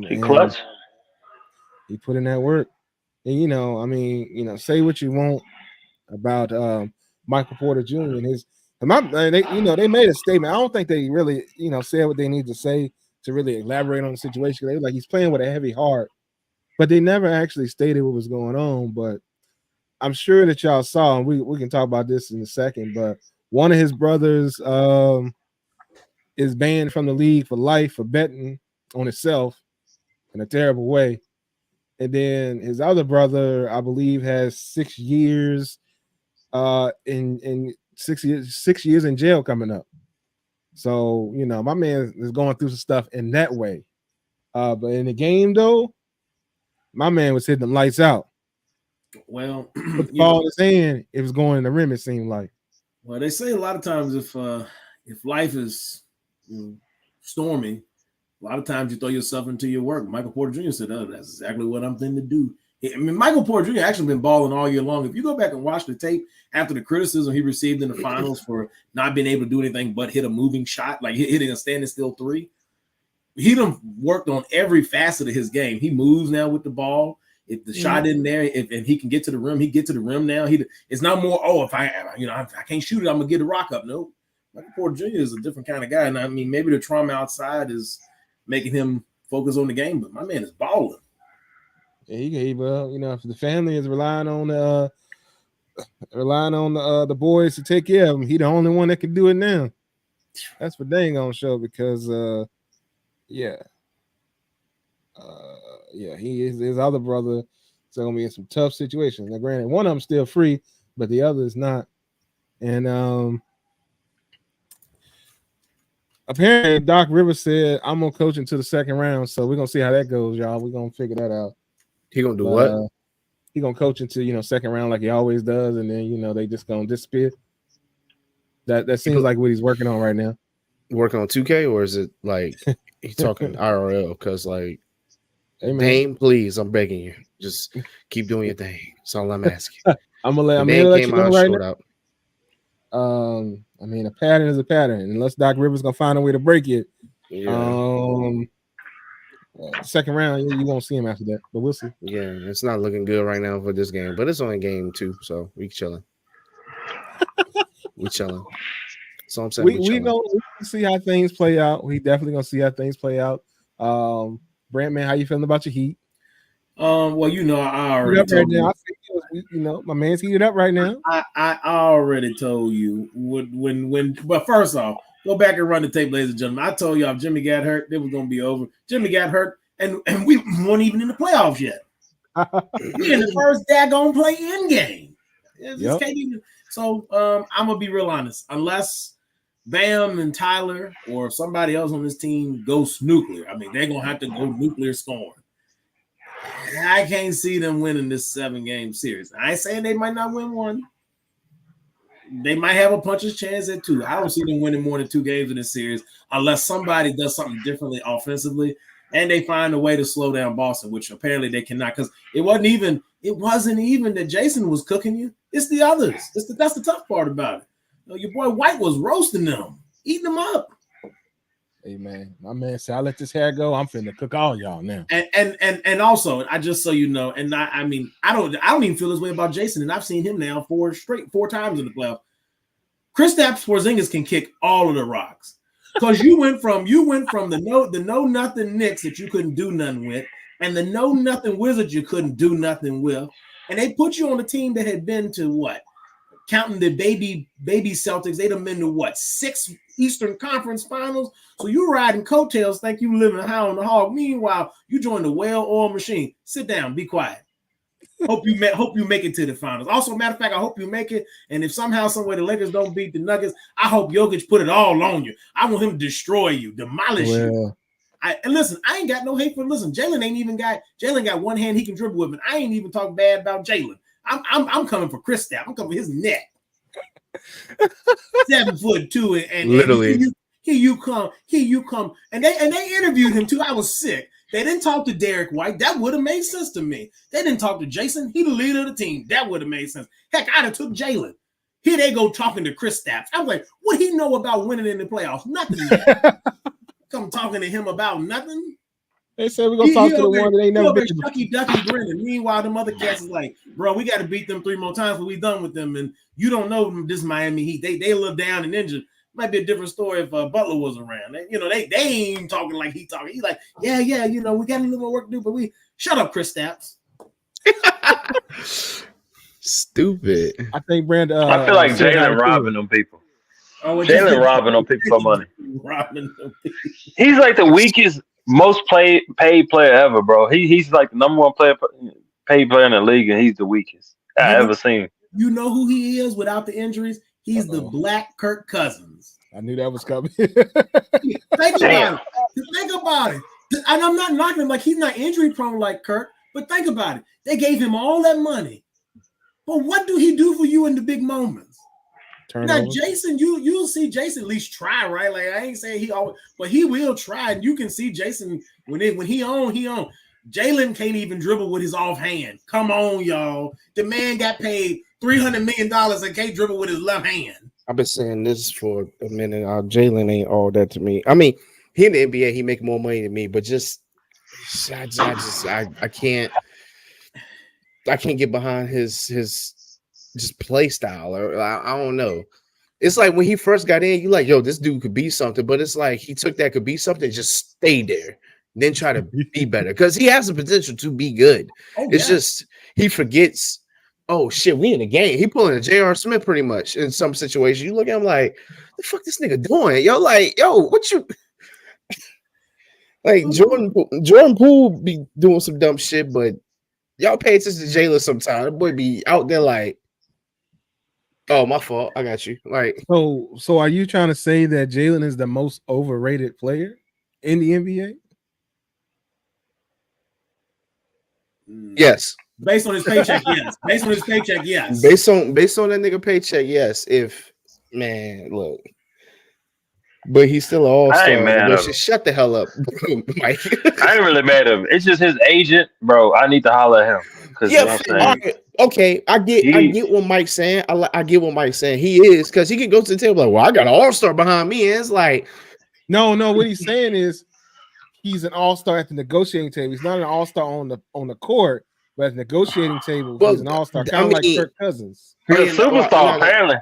He clutch. He put in that work. And say what you want about Michael Porter Jr. and his. They made a statement. I don't think they really, said what they need to say to really elaborate on the situation. They were like, he's playing with a heavy heart, but they never actually stated what was going on. But I'm sure that y'all saw, and we can talk about this in a second. But one of his brothers is banned from the league for life for betting on himself in a terrible way. And then his other brother, I believe, has 6 years in 6 years in jail coming up. So, my man is going through some stuff in that way. But in the game, though, my man was hitting the lights out. Well, with the ball in his hand, it was going in the rim, it seemed like. Well, they say a lot of times if life is stormy, a lot of times you throw yourself into your work. Michael Porter Jr. said, that's exactly what I'm going to do. I mean, Michael Porter Jr. actually been balling all year long. If you go back and watch the tape after the criticism he received in the finals for not being able to do anything but hit a moving shot, like hitting a standing still three, he done worked on every facet of his game. He moves now with the ball. If the shot isn't there, and he can get to the rim, he get to the rim now. It's not more, if I can't shoot it, I'm gonna get a rock up. No, Michael Porter Jr. is a different kind of guy. And I mean, maybe the trauma outside is making him focus on the game, but my man is balling. Yeah, if the family is relying on the boys to take care of him, he the only one that can do it now. That's what they ain't gonna show because he is his other brother. So gonna be in some tough situations. Now, granted, one of them still free, but the other is not. And apparently, Doc Rivers said, "I'm gonna coach into the second round." So we're gonna see how that goes, y'all. We're gonna figure that out. He gonna do what? He gonna coach into second round like he always does, and then they just gonna disappear. That seems like what he's working on right now. working on 2K, or is it like he talking IRL? Because like, hey, man. Dame, please, I'm begging you, just keep doing your thing. That's all I'm asking. I'm gonna let you know right now. I mean, a pattern is a pattern. Unless Doc Rivers gonna find a way to break it. Yeah. Second round, you won't see him after that, but we'll see. Yeah, it's not looking good right now for this game, but it's only game 2, so we chilling. We chilling. So I'm saying we gonna see how things play out. We definitely gonna see how things play out. Brandman, how you feeling about your Heat? Well, you know, I already told you. You know, my man's heated up right now. I already told you when. But first off, go back and run the tape, ladies and gentlemen. I told y'all if Jimmy got hurt, it was gonna be over. Jimmy got hurt, and we weren't even in the playoffs yet. We in the first daggone play-in game. Yep. So I'm gonna be real honest. Unless Bam and Tyler or somebody else on this team goes nuclear, I mean, they're gonna have to go nuclear scoring. I can't see them winning this 7-game series. I ain't saying they might not win one. They might have a puncher's chance at 2. I don't see them winning more than 2 games in this series unless somebody does something differently offensively and they find a way to slow down Boston, which apparently they cannot, because it wasn't even that Jason was cooking you. It's the others. That's the tough part about it. You know, your boy White was roasting them, eating them up. Hey man, my man said, "I let this hair go. I'm finna cook all y'all now." And also, I just so you know, and I mean, I don't even feel this way about Jason, and I've seen him now 4 times in the playoff. Kristaps Porzingis can kick all of the rocks because you went from the no nothing Knicks that you couldn't do nothing with, and the no nothing Wizards you couldn't do nothing with, and they put you on a team that had been to what? Counting the baby Celtics, they'd have been to what? 6 Eastern Conference Finals. So you riding coattails, think you living high on the hog. Meanwhile, you joined the well-oiled machine. Sit down, be quiet. Hope you make it to the finals. Also, matter of fact, I hope you make it. And if somehow, someway the Lakers don't beat the Nuggets, I hope Jokic put it all on you. I want him to destroy you, demolish you. And listen, I ain't got no hate for listen. Jalen got one hand he can dribble with, and I ain't even talk bad about Jalen. I'm coming for Kristaps. I'm coming for his neck. 7'2" and literally. Here you come. And they interviewed him too. I was sick. They didn't talk to Derek White. That would have made sense to me. They didn't talk to Jason. He the leader of the team. That would have made sense. Heck, I'd have took Jalen. Here they go talking to Kristaps. I'm like, what he know about winning in the playoffs? Nothing. Come talking to him about nothing. They said we're gonna talk to the one that ain't never been Ducky grinning. Meanwhile, them other cats is like, bro, we got to beat them 3 more times, but we done with them. And you don't know this Miami Heat. They live down and injured. Might be a different story if Butler was around. They ain't talking like he talking. He's like, yeah, we got a little more work to do, but we shut up, Kristaps. Stupid. I think Brandon. I feel like Jalen robbing them people. Jalen robbing them people for money. He's like the weakest, most paid player ever, bro. He's like the number 1 paid player in the league, and he's the weakest I ever seen. You know who he is without the injuries? He's the Black Kirk Cousins. I knew that was coming. Think about it. And I'm not knocking him like he's not injury prone like Kirk, but think about it. They gave him all that money. But what do he do for you in the big moments? Now, Jason, you'll see Jason at least try, right? Like I ain't saying he always, but he will try. And you can see Jason when he on. Jalen can't even dribble with his offhand. Come on, y'all. The man got paid $300 million and can't dribble with his left hand. I've been saying this for a minute. Jalen ain't all that to me. I mean, he in the NBA, he make more money than me, but I can't get behind his just play style, or I don't know. It's like when he first got in, you like, yo, this dude could be something, but it's like he took that could be something, just stay there, then try to be better because he has the potential to be good. It's just he forgets. Oh shit, we in the game. He pulling a J.R. Smith pretty much in some situations. You look at him like, the fuck this nigga doing? What you like? Jordan Poole be doing some dumb shit, but y'all pay attention to Jalen sometimes. The boy be out there like, oh, my fault. I got you. Like, so are you trying to say that Jalen is the most overrated player in the NBA? Yes. Based on his paycheck, yes. Based on that nigga paycheck, yes. If man, look, but he's still an I ain't all-star. mad at him. Shut the hell up, Mike. I ain't really mad at him. It's just his agent, bro. I need to holler at him. Yeah, you know what I'm saying? okay. I get what Mike's saying. I get what Mike's saying. He is because he can go to the table like, well, I got an all-star behind me. And it's like, no. What he's saying is he's an all-star at the negotiating table. He's not an all-star on the court, but at the negotiating table, he's an all-star, kind of like Kirk Cousins. He's a superstar, apparently.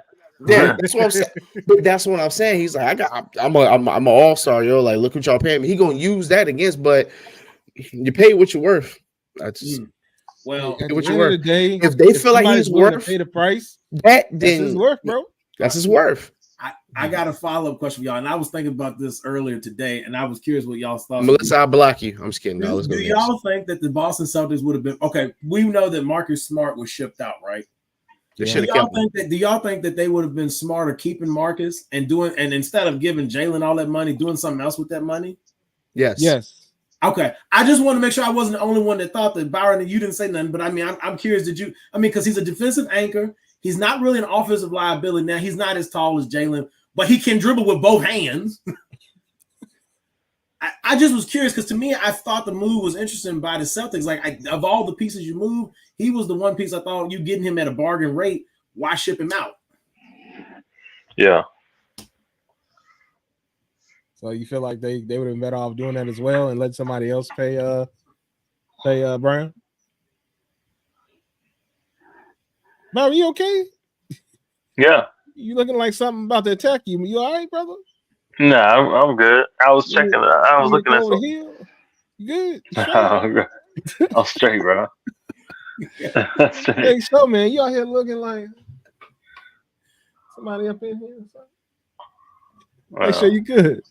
Yeah, that's what I'm saying. But that's what I'm saying. He's like, I'm an all-star, yo. Like, look what y'all paying me. He gonna use that against, but you pay what you're worth. That's just well, at what the end of the day, if they feel like he's worth to pay the price, then that's his worth, bro. That's his worth. I got a follow-up question for y'all, and I was thinking about this earlier today, and I was curious what y'all thought. Melissa, I'll block you. I'm just kidding. Do y'all think that the Boston Celtics would have been okay? We know that Marcus Smart was shipped out, right? Do y'all think that they would have been smarter keeping Marcus and instead of giving Jalen all that money, doing something else with that money? Yes. Okay. I just want to make sure I wasn't the only one that thought that. Byron, you didn't say nothing, but I mean, I'm curious. Because he's a defensive anchor. He's not really an offensive liability. Now, he's not as tall as Jalen, but he can dribble with both hands. I just was curious because to me, I thought the move was interesting by the Celtics. Like, of all the pieces you move, he was the one piece I thought you getting him at a bargain rate. Why ship him out? Yeah. So you feel like they would have been better off doing that as well and let somebody else pay Brian? Bro, you okay? Yeah. You looking like something about to attack you. You all right, brother? Nah, I'm good. I was checking. I was looking at something. You good? I'm straight, bro. Hey, so man, you out here looking like somebody up in here. Make sure you good.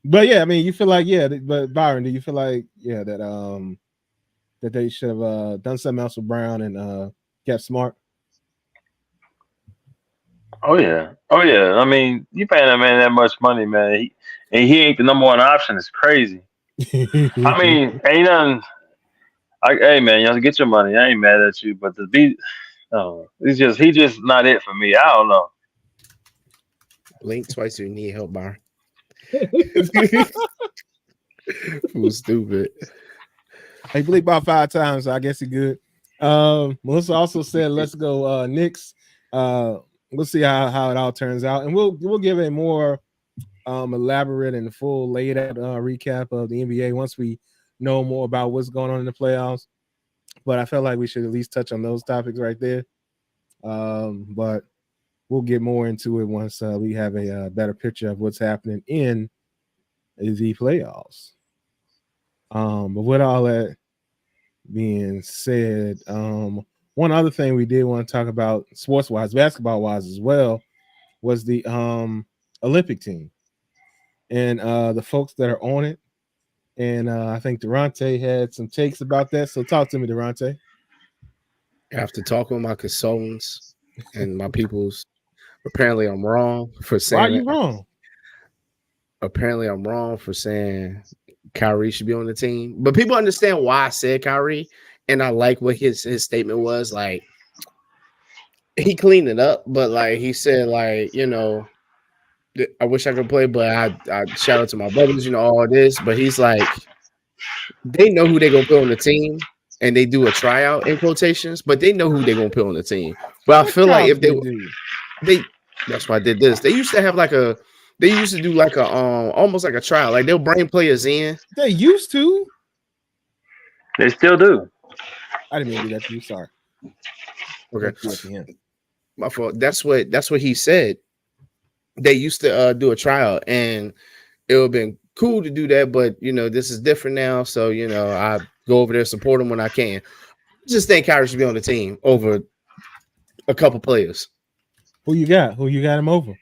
But yeah, I mean, you feel like but Byron, do you feel like that that they should have done something else with Brown and kept Smart? Oh yeah. I mean, you paying that man that much money, man, he ain't the number one option. It's crazy. I mean, ain't nothing. Hey man, y'all get your money. I ain't mad at you, but he just not it for me. I don't know. Blink twice if you need help, Byron. Who's stupid? He blinked about 5 times, so I guess he good. Melissa also said, "Let's go, Knicks." We'll see how it all turns out, and we'll give a more elaborate and full laid out recap of the NBA once we know more about what's going on in the playoffs. But I felt like we should at least touch on those topics right there. But we'll get more into it once we have a better picture of what's happening in the playoffs. But with all that being said, one other thing we did want to talk about sports-wise, basketball-wise as well, was the Olympic team and the folks that are on it. And I think Durante had some takes about that. So talk to me, Durante. After talking with my consultants and my peoples, apparently I'm wrong for saying. Why are you wrong? Apparently I'm wrong for saying Kyrie should be on the team. But people understand why I said Kyrie. And I like what his statement was. Like, he cleaned it up, but like he said, like, I wish I could play, but I shout out to my brothers, all this. But he's like, they know who they're gonna put on the team, and they do a tryout in quotations, but they know who they're gonna put on the team. But I feel like if they that's why I did this. They used to have they used to do like a almost like a tryout. Like they'll bring players in. They used to. They still do. I didn't mean to do that to you. Sorry. Okay. My fault. That's what he said. They used to do a tryout, and it would have been cool to do that, but this is different now. So I go over there, support them when I can. Just think Kyrie should be on the team over a couple players. Who you got him over?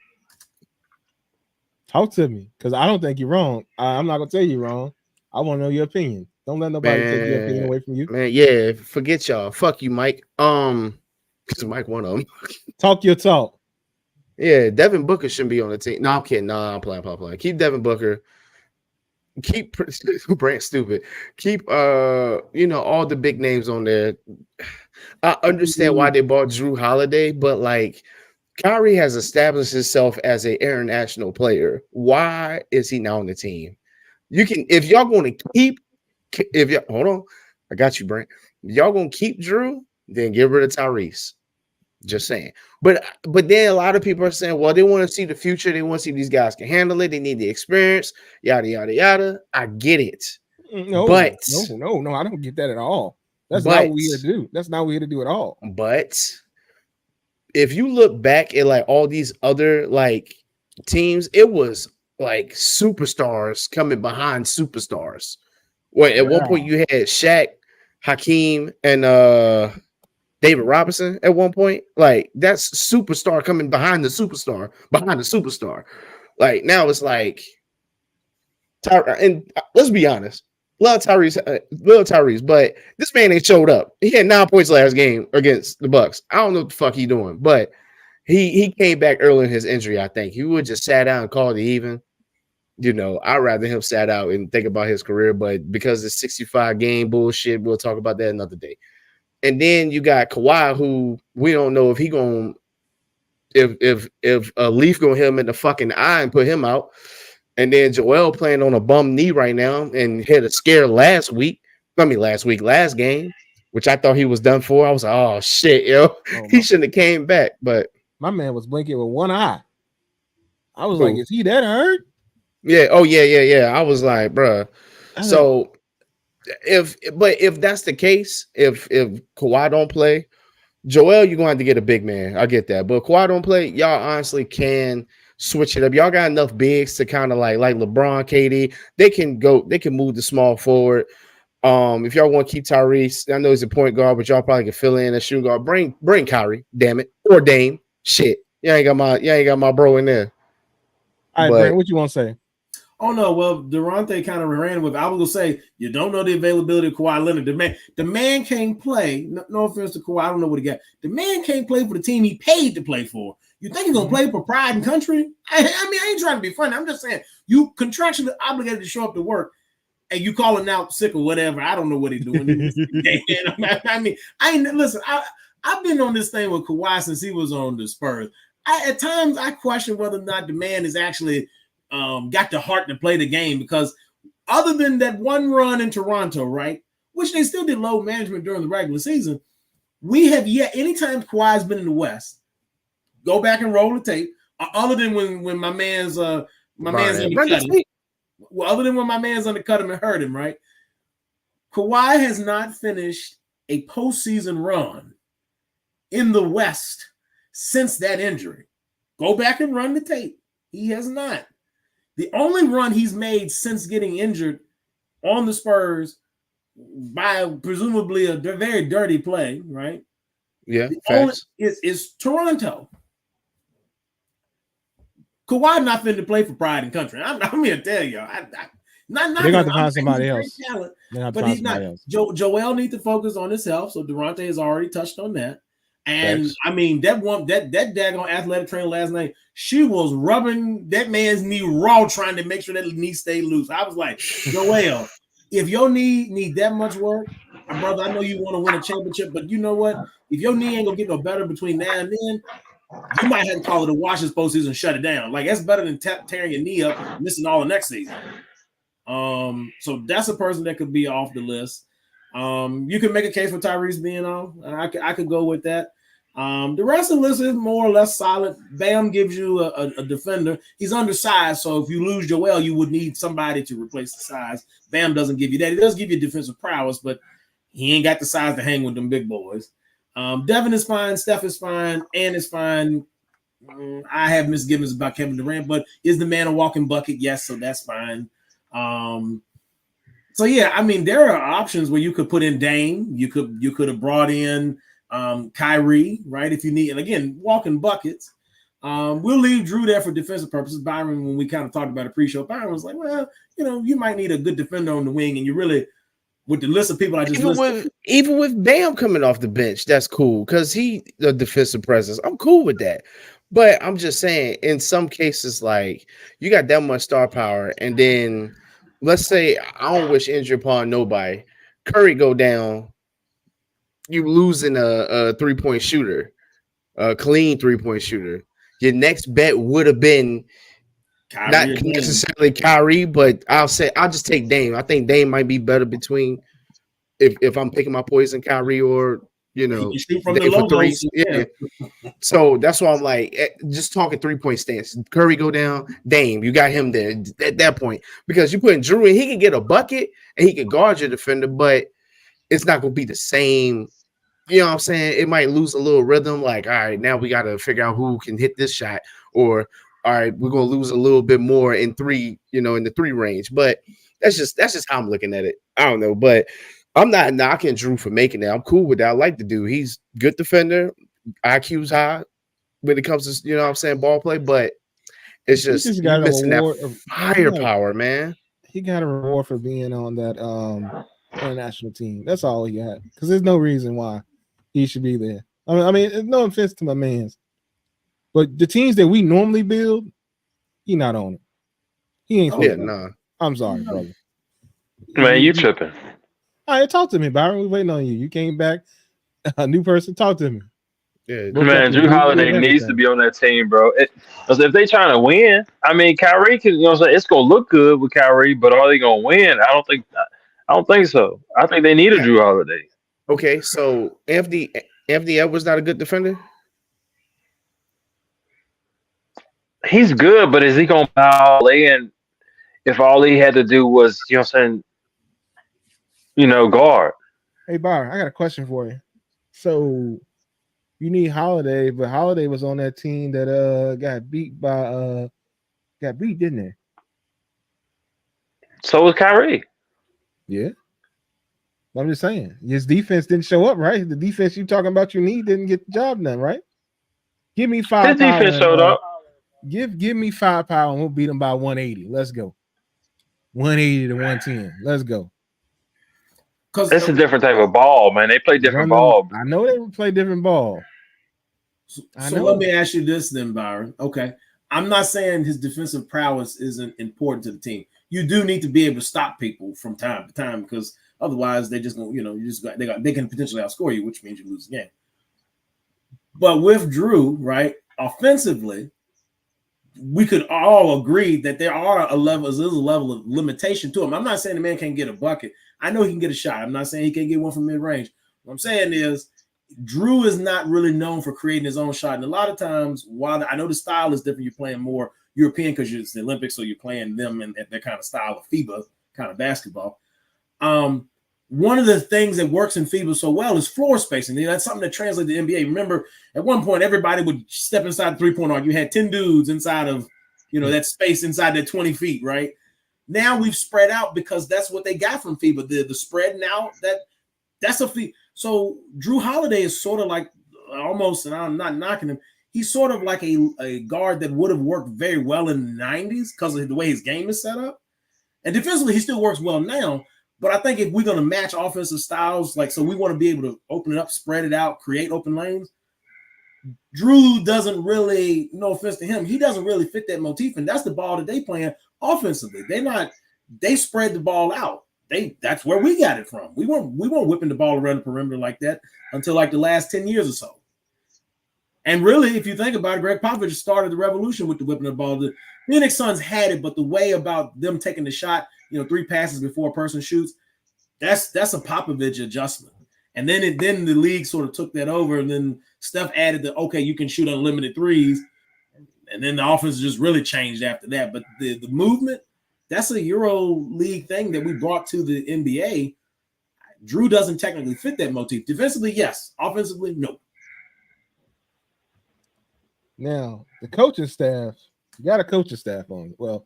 Talk to me, because I don't think you're wrong. I'm not gonna tell you wrong. I want to know your opinion. Don't let nobody take your opinion away from you. Man, yeah, forget y'all. Fuck you, Mike. Because Mike one of them. Talk your talk. Yeah, Devin Booker shouldn't be on the team. No, I'm kidding. No, I'm playing. Keep Devin Booker. Keep Brand stupid. Keep all the big names on there. I understand why they bought Drew Holiday, but like Kyrie has established himself as an international player. Why is he not on the team? You can, if y'all going to keep, if you hold on, I got you, Brent. If y'all going to keep Drew, then get rid of Tyrese. Just saying. But then a lot of people are saying, well, they want to see the future. They want to see these guys can handle it. They need the experience. Yada yada yada. I get it. No, I don't get that at all. That's not what we're here to do. That's not what we're here to do at all. But if you look back at like all these other like teams, it was like superstars coming behind superstars. Well, at one point you had Shaq, Hakeem, and David Robinson at one point. Like that's superstar coming behind the superstar, behind the superstar. Like now it's like and let's be honest. Love Tyrese, but this man ain't showed up. He had 9 points last game against the Bucks. I don't know what the fuck he doing, but he came back early in his injury. I think he would just sat down and called it even. You know, I'd rather him sat out and think about his career, but because the 65 game bullshit, we'll talk about that another day. And then you got Kawhi, who we don't know if he gonna if a Leaf gonna hit him in the fucking eye and put him out. And then Joel playing on a bum knee right now and had a scare last game, which I thought he was done for. I was like, oh shit, yo, he shouldn't have came back. But my man was blinking with one eye. I was like, is he that hurt? Yeah. Oh yeah. I was like, bruh. So if that's the case, if Kawhi don't play, Joel, you're gonna have to get a big man. I get that, but if Kawhi don't play, y'all honestly can switch it up. Y'all got enough bigs to kind of like LeBron, KD. They can move the small forward. If y'all want to keep Tyrese, I know he's a point guard, but y'all probably can fill in a shooting guard. Bring Kyrie, damn it, or Dame. Shit, you ain't got my bro in there. All right, Brent, what you want to say? Oh no, well, Durante kind of ran with. I was gonna say you don't know the availability of Kawhi Leonard. The man can't play. No offense to Kawhi, I don't know what he got. The man can't play for the team he paid to play for. You think he's gonna play for pride and country? I mean, I ain't trying to be funny. I'm just saying you contractually obligated to show up to work, and you calling out sick or whatever. I don't know what he's doing. I mean, I ain't listen. I've been on this thing with Kawhi since he was on the Spurs. At times I question whether or not the man is actually got the heart to play the game, because other than that one run in Toronto, right, which they still did load management during the regular season, we have yet, anytime Kawhi's been in the West, go back and roll the tape, other than when my man's undercut him. Well, other than when my man's undercut him and hurt him, right? Kawhi has not finished a postseason run in the West since that injury. Go back and run the tape. He has not. The only run he's made since getting injured on the Spurs by presumably a very dirty play, right? Yeah, is Toronto. Kawhi not fit to play for pride and country. I'm here to tell you, they're going to find somebody else. Talent, but he's not. Joel needs to focus on his health. So Durante has already touched on that. And thanks. I mean, that daggone athletic trainer last night, she was rubbing that man's knee raw, trying to make sure that knee stayed loose. I was like, Joel, if your knee need that much work, brother, I know you want to win a championship, but you know what? If your knee ain't gonna get no better between now and then, you might have to call it a Washington postseason and shut it down. Like, that's better than tearing your knee up and missing all the next season. So that's a person that could be off the list. You can make a case for Tyrese being on. I could go with that. The rest of the list is more or less solid. Bam gives you a defender. He's undersized, so if you lose Joel, you would need somebody to replace the size. Bam doesn't give you that. He does give you defensive prowess, but he ain't got the size to hang with them big boys. Devin is fine. Steph is fine. Ann is fine. I have misgivings about Kevin Durant, but is the man a walking bucket? Yes, so that's fine. So yeah, I mean, there are options where you could put in Dame. You could have brought in Kyrie, right? If you need, and again, walking buckets. We'll leave Drew there for defensive purposes. Byron, when we kind of talked about a pre-show, Byron was like, well, you might need a good defender on the wing, and you really, with the list of people I just listed. Even with Bam coming off the bench, that's cool because he the defensive presence. I'm cool with that. But I'm just saying, in some cases, like, you got that much star power, and then let's say I don't wish injury upon nobody. Curry go down, you losing a 3-point shooter, a clean 3-point shooter. your next bet would have been Kyrie not or Dame. necessarily Kyrie, but I'll just take Dame. I think Dame might be better between if I'm picking my poison, Kyrie or He can shoot from Dame the for logo. threes. Yeah. So that's why I'm like, just talking 3-point stance. Curry go down, Dame, you got him there at that point because you putting Drew in, he can get a bucket and he can guard your defender, but it's not gonna be the same. You know what I'm saying? It might lose a little rhythm. Like, all right, now we got to figure out who can hit this shot, or all right, we're gonna lose a little bit more in three, in the 3 range. But that's just how I'm looking at it. I don't know, but I'm not knocking Drew for making that. I'm cool with that. I like the dude. He's good defender. IQ's high when it comes to ball play, but it's just got missing that firepower, man. He got a reward for being on that international team. That's all he got. Because there's no reason why he should be there. I mean, no offense to my man's, but the teams that we normally build, he not on it. He ain't. Yeah, nah. I'm sorry, brother. Man, you tripping. All right, talk to me, Byron. We waiting on you. You came back, a new person. Talk to me. Yeah, man, Drew Holiday needs to be on that team, bro. Because if they trying to win, I mean, Kyrie can. It's gonna look good with Kyrie, but are they gonna win? I don't think so. I think they need a Drew Holiday. Okay, so Anthony Edwards not a good defender. He's good, but is he gonna play in if all he had to do was, guard? Hey, Byron, I got a question for you. So you need Holiday, but Holiday was on that team that got beat, didn't they? So was Kyrie. Yeah. I'm just saying, his defense didn't show up, right? The defense you talking about you need didn't get the job done, right? Give me 5 His defense showed up. Give me 5 power and we'll beat them by 180. Let's go. 180 to 110. Let's go. Because it's a different type of ball, man. They play different ball. I know they play different ball. So let me ask you this then, Byron. Okay. I'm not saying his defensive prowess isn't important to the team. You do need to be able to stop people from time to time because otherwise they just going, they can potentially outscore you, which means you lose the game. But with Drew, right, offensively, we could all agree that there's a level of limitation to him. I'm not saying the man can't get a bucket. I know he can get a shot. I'm not saying he can't get one from mid-range. What I'm saying is Drew is not really known for creating his own shot. And a lot of times, while I know the style is different, you're playing more European because it's the Olympics, so you're playing them in that kind of style of FIBA kind of basketball. One of the things that works in FIBA so well is floor spacing. That's something that translates to NBA. Remember, at one point, everybody would step inside the three-point arc. You had 10 dudes inside of, that space inside that 20 feet, right? Now we've spread out because that's what they got from FIBA. The spread now, that's a FIBA. So Drew Holiday is sort of like almost, and I'm not knocking him, he's sort of like a guard that would have worked very well in the 90s because of the way his game is set up. And defensively, he still works well now. But I think if we're going to match offensive styles, so we want to be able to open it up, spread it out, create open lanes. Drew doesn't really, no offense to him, he doesn't really fit that motif. And that's the ball that they playing offensively. They spread the ball out. That's where we got it from. We weren't whipping the ball around the perimeter like that until the last 10 years or so. And really, if you think about it, Greg Popovich started the revolution with the whipping the ball. The Phoenix Suns had it, but the way about them taking the shot, 3 passes before a person shoots, that's a Popovich adjustment. And then the league sort of took that over, and then Steph added you can shoot unlimited threes, and then the offense just really changed after that. But the movement, that's a Euro League thing that we brought to the NBA. Drew doesn't technically fit that motif. Defensively, yes. Offensively, no. Now, the coaching staff, you got a coaching staff on it. Well,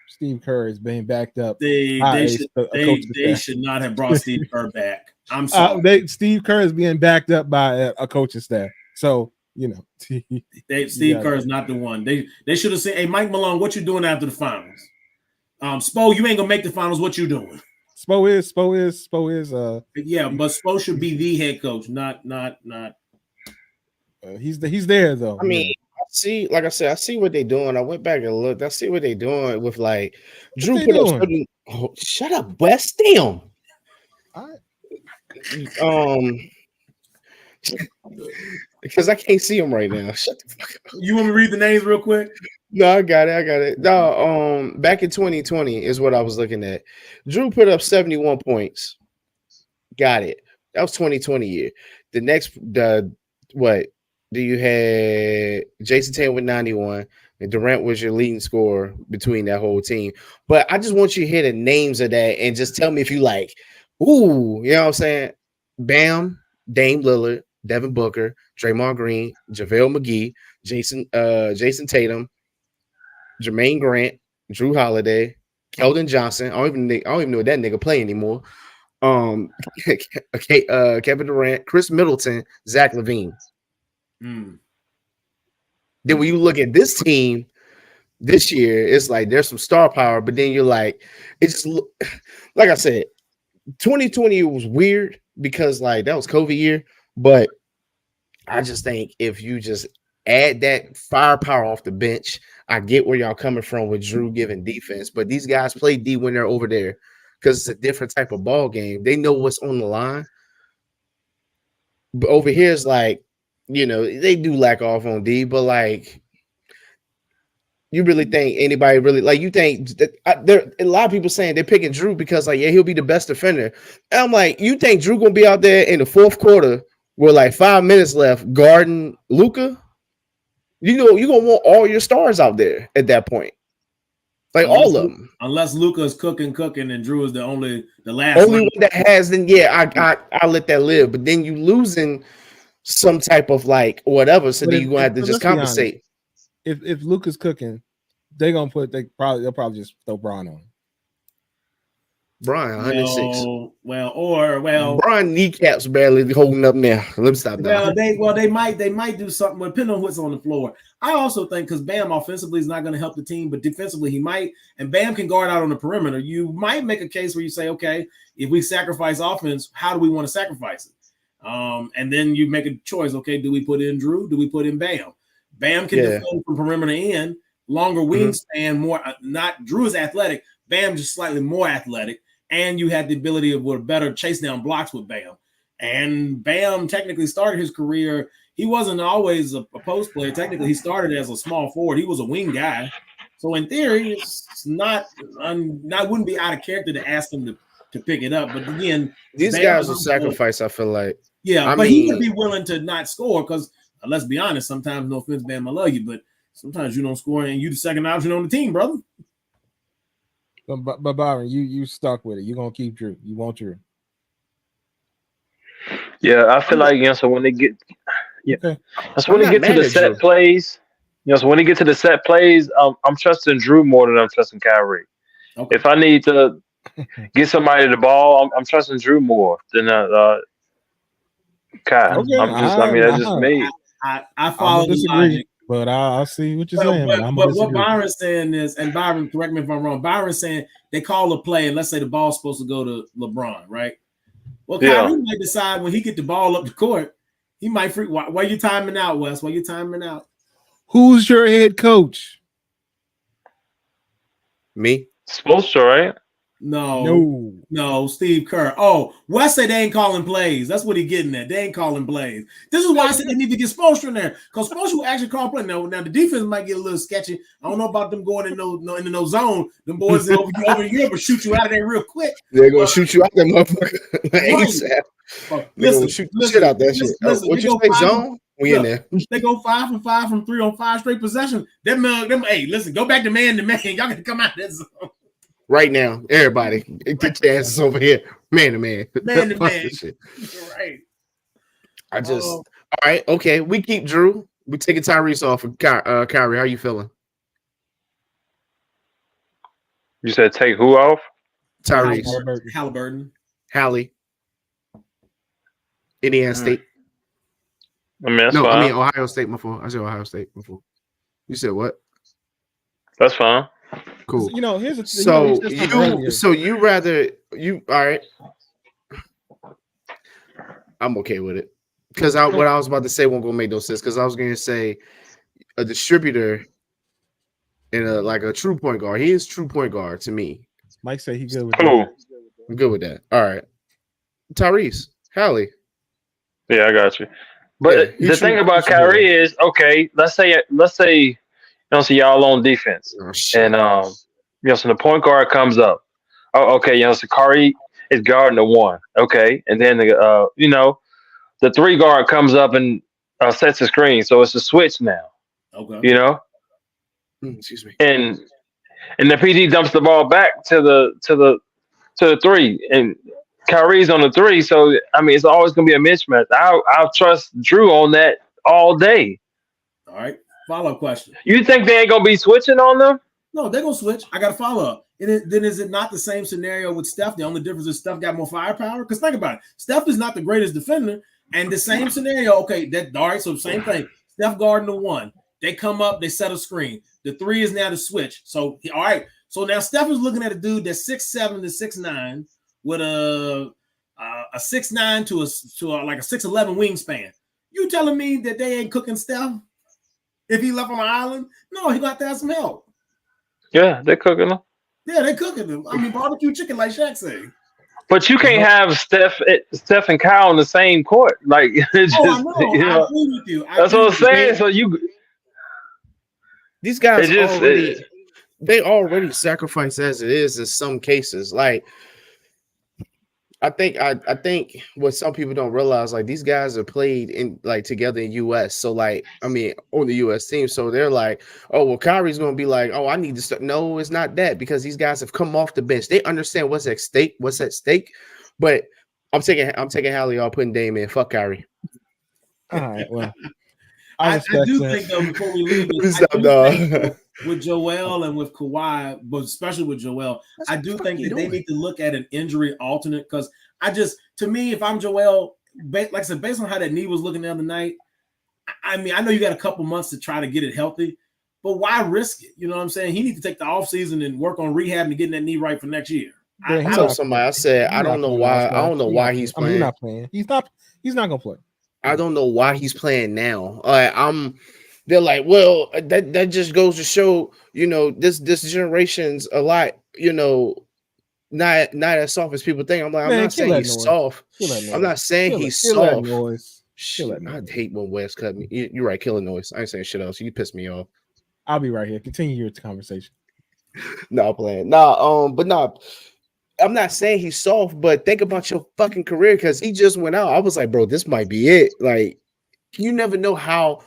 Steve Kerr is being backed up. They should not have brought Steve Kerr back. I'm sorry. Steve Kerr is being backed up by a coaching staff. So, Steve Kerr is not the one. They should have said, hey, Mike Malone, what you doing after the finals? Spo, you ain't gonna make the finals. What you doing? Spo is. Yeah, but Spo should be the head coach, not. He's there though. I mean, see, like I said, I see what they're doing. I went back and looked. I see what they're doing with Drew put up certain. Oh, shut up, West. Damn. Because I can't see them right now. Shut the fuck up. You want me to read the names real quick? No, I got it. No, back in 2020 is what I was looking at. Drew put up 71 points. Got it. That was 2020 year. What do you had? Jason Tatum with 91, and Durant was your leading scorer between that whole team. But I just want you to hear the names of that and just tell me if you like, ooh, you know what I'm saying? Bam, Dame Lillard, Devin Booker, Draymond Green, JaVale McGee, Jason Tatum, Jermaine Grant, Drew Holiday, Keldon Johnson. I don't even know what that nigga play anymore. Kevin Durant, Chris Middleton, Zach LaVine. Then when you look at this team this year, it's like there's some star power, but then you're like, it's just like I said, 2020 was weird because like that was COVID year, but I just think if you just add that firepower off the bench, I get where y'all coming from with Drew giving defense, but these guys play D when they're over there because it's a different type of ball game. They know what's on the line. But over here is like, you know, they do lack off on D, but like, you really think anybody really like you think that there a lot of people saying they're picking Drew because like, yeah, he'll be the best defender. And I'm like, you think Drew gonna be out there in the fourth quarter with like 5 minutes left guarding Luka? You know, you're gonna want all your stars out there at that point. Like all of them. Unless Luka is cooking, and Drew is the last one that has, then yeah, I'll let that live. But then you losing some type of like whatever, so then you're gonna have to just compensate. If Luka's cooking, they'll probably just throw Bron on. Brian, 106. Well, Brian kneecaps barely holding up now. Let me stop that. They might do something, but depending on what's on the floor. I also think because Bam offensively is not going to help the team, but defensively he might, and Bam can guard out on the perimeter. You might make a case where you say, okay, if we sacrifice offense, how do we want to sacrifice it? And then you make a choice. Okay, do we put in Drew? Do we put in Bam? Bam can defend from perimeter in, longer wingspan, more. Not Drew is athletic. Bam just slightly more athletic. And you had the ability of with better chase down blocks with Bam. And Bam technically started his career. He wasn't always a post player. Technically, he started as a small forward. He was a wing guy. So in theory, it's not wouldn't be out of character to ask him to pick it up. But again, these guys will sacrifice, I feel like. Yeah, but he could be willing to not score because let's be honest, sometimes, no offense, Bam, I love you, but sometimes you don't score and you the second option on the team, brother. But Byron, you stuck with it. You're gonna keep Drew. You want Drew. Yeah, I feel like so when they get that's when they get to the set plays. So when they get to the set plays, I'm trusting Drew more than I'm trusting Kyrie. Okay. If I need to get somebody the ball, I'm trusting Drew more than Kai. Okay. That's just me. I follow the logic. But I see what you're saying. But what Byron's saying is, and Byron, correct me if I'm wrong, Byron's saying they call a play, and let's say the ball's supposed to go to LeBron, right? Well, Kyrie might decide when he get the ball up the court, he might freak. Why you timing out, Wes? Why you timing out? Who's your head coach? Me. Supposed to, right? No, Steve Kerr. Oh, Wes said they ain't calling plays. That's what he getting at. They ain't calling plays. This is why I said they need to get Spoelstra in there because Spoelstra will actually call play. Now the defense might get a little sketchy. I don't know about them going in no zone. Them boys over here will shoot you out of there real quick. They're gonna shoot you out there, motherfucker. Listen, shoot shit out that shit. What you say, zone? We in there. They go 5 from 5 from 3 on 5 straight possessions. Them. Hey, listen, go back to man. Y'all got to come out of that zone. Right now, everybody, get your asses over here, man to man. Man to man. Right. All right, okay. We keep Drew. We taking Tyrese off of Kyrie. How you feeling? You said take who off? Tyrese. Halliburton. Hallie. Indiana State. I mean, fine. Ohio State. My fault. I said Ohio State. My fault. You said what? That's fine. Cool. Here's the so you rather all right. I'm okay with it because what I was about to say won't go make no sense because I was going to say a distributor and a true point guard. He is true point guard to me. Mike said he good with that. I'm good with that. All right, Tyrese, Hallie. Yeah, I got you. But the thing about Kyrie is, okay, let's say you know, so y'all on defense, and you know, so the point guard comes up. Oh, okay, you know, so Kyrie is guarding the one, okay, and then the you know, the 3 guard comes up and sets the screen, so it's a switch now. Okay. You know, excuse me, and the PG dumps the ball back to the 3, and Kyrie's on the 3, so I mean it's always gonna be a mismatch. I'll trust Drew on that all day. All right. Follow-up question. You think they ain't gonna be switching on them? No, they're gonna switch. I got to follow up. Then is it not the same scenario with Steph? The only difference is Steph got more firepower. Because think about it, Steph is not the greatest defender, and the same scenario. Okay, that all right. So same thing. Steph guarding the 1. They come up, they set a screen. The 3 is now the switch. So all right. So now Steph is looking at a dude that's 6'7" to 6'9" with a 6'9" to a like a 6'11" wingspan. You telling me that they ain't cooking Steph if he left on the island? No, he got to have some help. Yeah, they're cooking them. Yeah, they cooking them. I mean, barbecue chicken, like Shaq say. But you can't have Steph and Kyle on the same court. Like, just, I know. You know, I agree with you. That's what I'm saying. So these guys they already sacrifice as it is in some cases. Like, I think what some people don't realize, like, these guys are played in like together in US. So like, I mean, on the US team. So they're like, oh well, Kyrie's gonna be like, oh, I need to start. No, it's not that, because these guys have come off the bench. They understand what's at stake. But I'm taking Hallie off, putting Dame in. Fuck Kyrie. All right, well. I do think though, before we leave this, with Joel and with Kawhi, but especially with Joel, I do think that they need to look at an injury alternate, because to me, if I'm Joel, like I said, based on how that knee was looking the other night, I mean, I know you got a couple months to try to get it healthy, but why risk it? You know what I'm saying? He needs to take the offseason and work on rehab and getting that knee right for next year. I told somebody, I said, I don't know why he's playing. He's not playing. He's not gonna play. I don't know why he's playing now. They're like, well, that just goes to show, you know, this generation's a lot, you know, not as soft as people think. I'm like, I'm not saying he's soft. I'm not saying he's soft. I hate when Wes cut me. You're right, killer noise. I ain't saying shit else. You piss me off. I'll be right here. Continue your conversation. No, playing. I'm not saying he's soft, but think about your fucking career, because he just went out. I was like, bro, this might be it. Like, you never know how.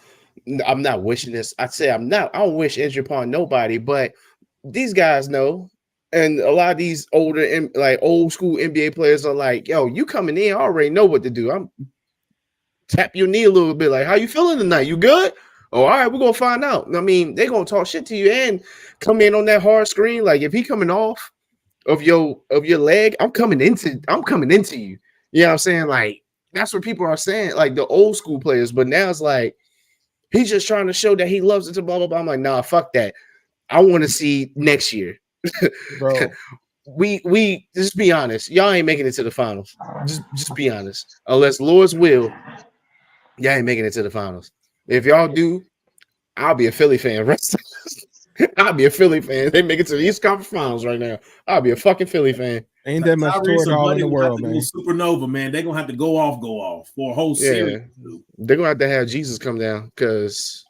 I'm not wishing this. I don't wish injury upon nobody, but these guys know. And a lot of these older, like old school NBA players are like, yo, you coming in, I already know what to do. I'm tap your knee a little bit. Like, how you feeling tonight? You good? Oh, all right, we're gonna find out. I mean, they're gonna talk shit to you and come in on that hard screen. Like, if he coming off of your leg, I'm coming into you. You know what I'm saying? Like, that's what people are saying, like the old school players. But now it's like he's just trying to show that he loves it to blah blah blah. I'm like, nah, fuck that. I want to see next year. Bro. we just be honest. Y'all ain't making it to the finals. Just be honest. Unless Lord's will, y'all ain't making it to the finals. If y'all do, I'll be a Philly fan. I'll be a Philly fan. They make it to the East Conference Finals right now. I'll be a fucking Philly fan. Ain't that much toward all in the world, man. Supernova, man. They're gonna have to go off for a whole series. They're gonna have to have Jesus come down, because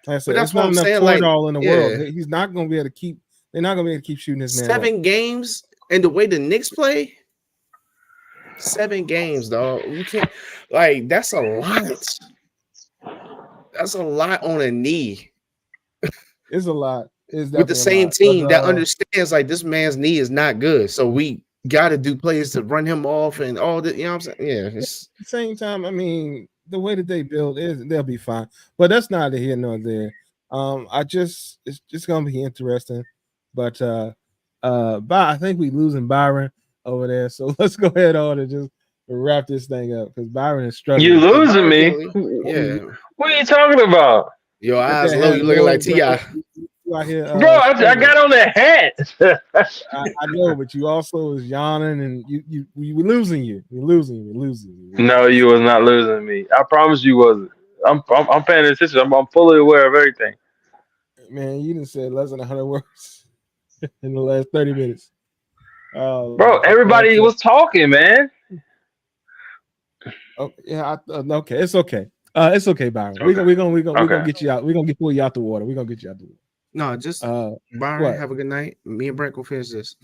that's what I'm saying. Like, all in the world. He's not gonna be able to keep. They're not gonna be able to keep shooting this man. 7 games, and the way the Knicks play, 7 games, dog. You can't, like, that's a lot. That's a lot on a knee. It's a lot. With the same team that understands, like, this man's knee is not good, so we got to do plays to run him off and all that. You know what I'm saying? Yeah. At the same time, I mean, the way that they build they'll be fine. But that's neither here nor there. It's just gonna be interesting. But I think we losing Byron over there. So let's go ahead on and just wrap this thing up, because Byron is struggling. You losing me? Yeah. What are you talking about? Your eyes low. You looking like T.I. Here, bro, I got on that hat. I know, but you also was yawning, and we were losing you. We're losing you. No, you was not losing me. I promise you wasn't. I'm paying attention. I'm fully aware of everything. Man, you done said less than 100 words in the last 30 minutes. Bro, everybody was talking, man. Oh yeah, okay, it's okay. It's okay, Byron. We're gonna get you out. We're gonna pull you out the water. We're gonna get you out the water. No, just Byron. What? Have a good night. Me and Brett will finish this.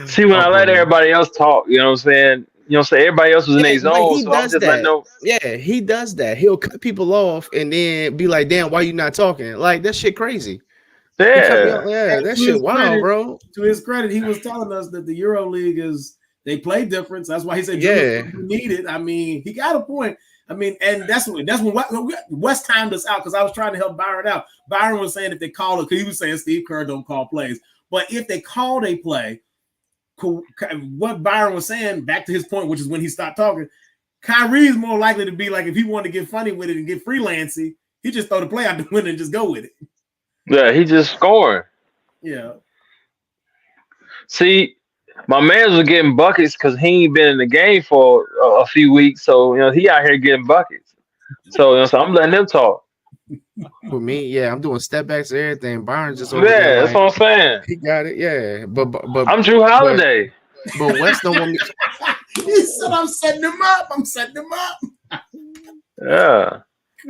See, when I let everybody else talk, you know what I'm saying? You know, say everybody else was in their zone, so I'm just letting know. Yeah, he does that. He'll cut people off and then be like, "Damn, why you not talking?" Like that shit crazy. Yeah, that shit wild, bro. To his credit, he was telling us that the EuroLeague they play different. That's why he said, "Yeah, you need it." I mean, he got a point. I mean, and that's when West timed us out because I was trying to help Byron out. Byron was saying if they call it, because he was saying Steve Kerr don't call plays, but if they called a play. What Byron was saying, back to his point, which is when he stopped talking, Kyrie is more likely to be like, if he wanted to get funny with it and get freelancy, he just throw the play out the window and just go with it. Yeah, he just scoring. Yeah. See, my man was getting buckets because he ain't been in the game for a few weeks, so you know he out here getting buckets. So you know, so I'm letting him talk. For me, yeah, I'm doing step backs and everything. Byron's just over there, that's what I'm saying. He got it, yeah. But I'm Drew Holiday. But West don't want me. He said I'm setting him up. Yeah.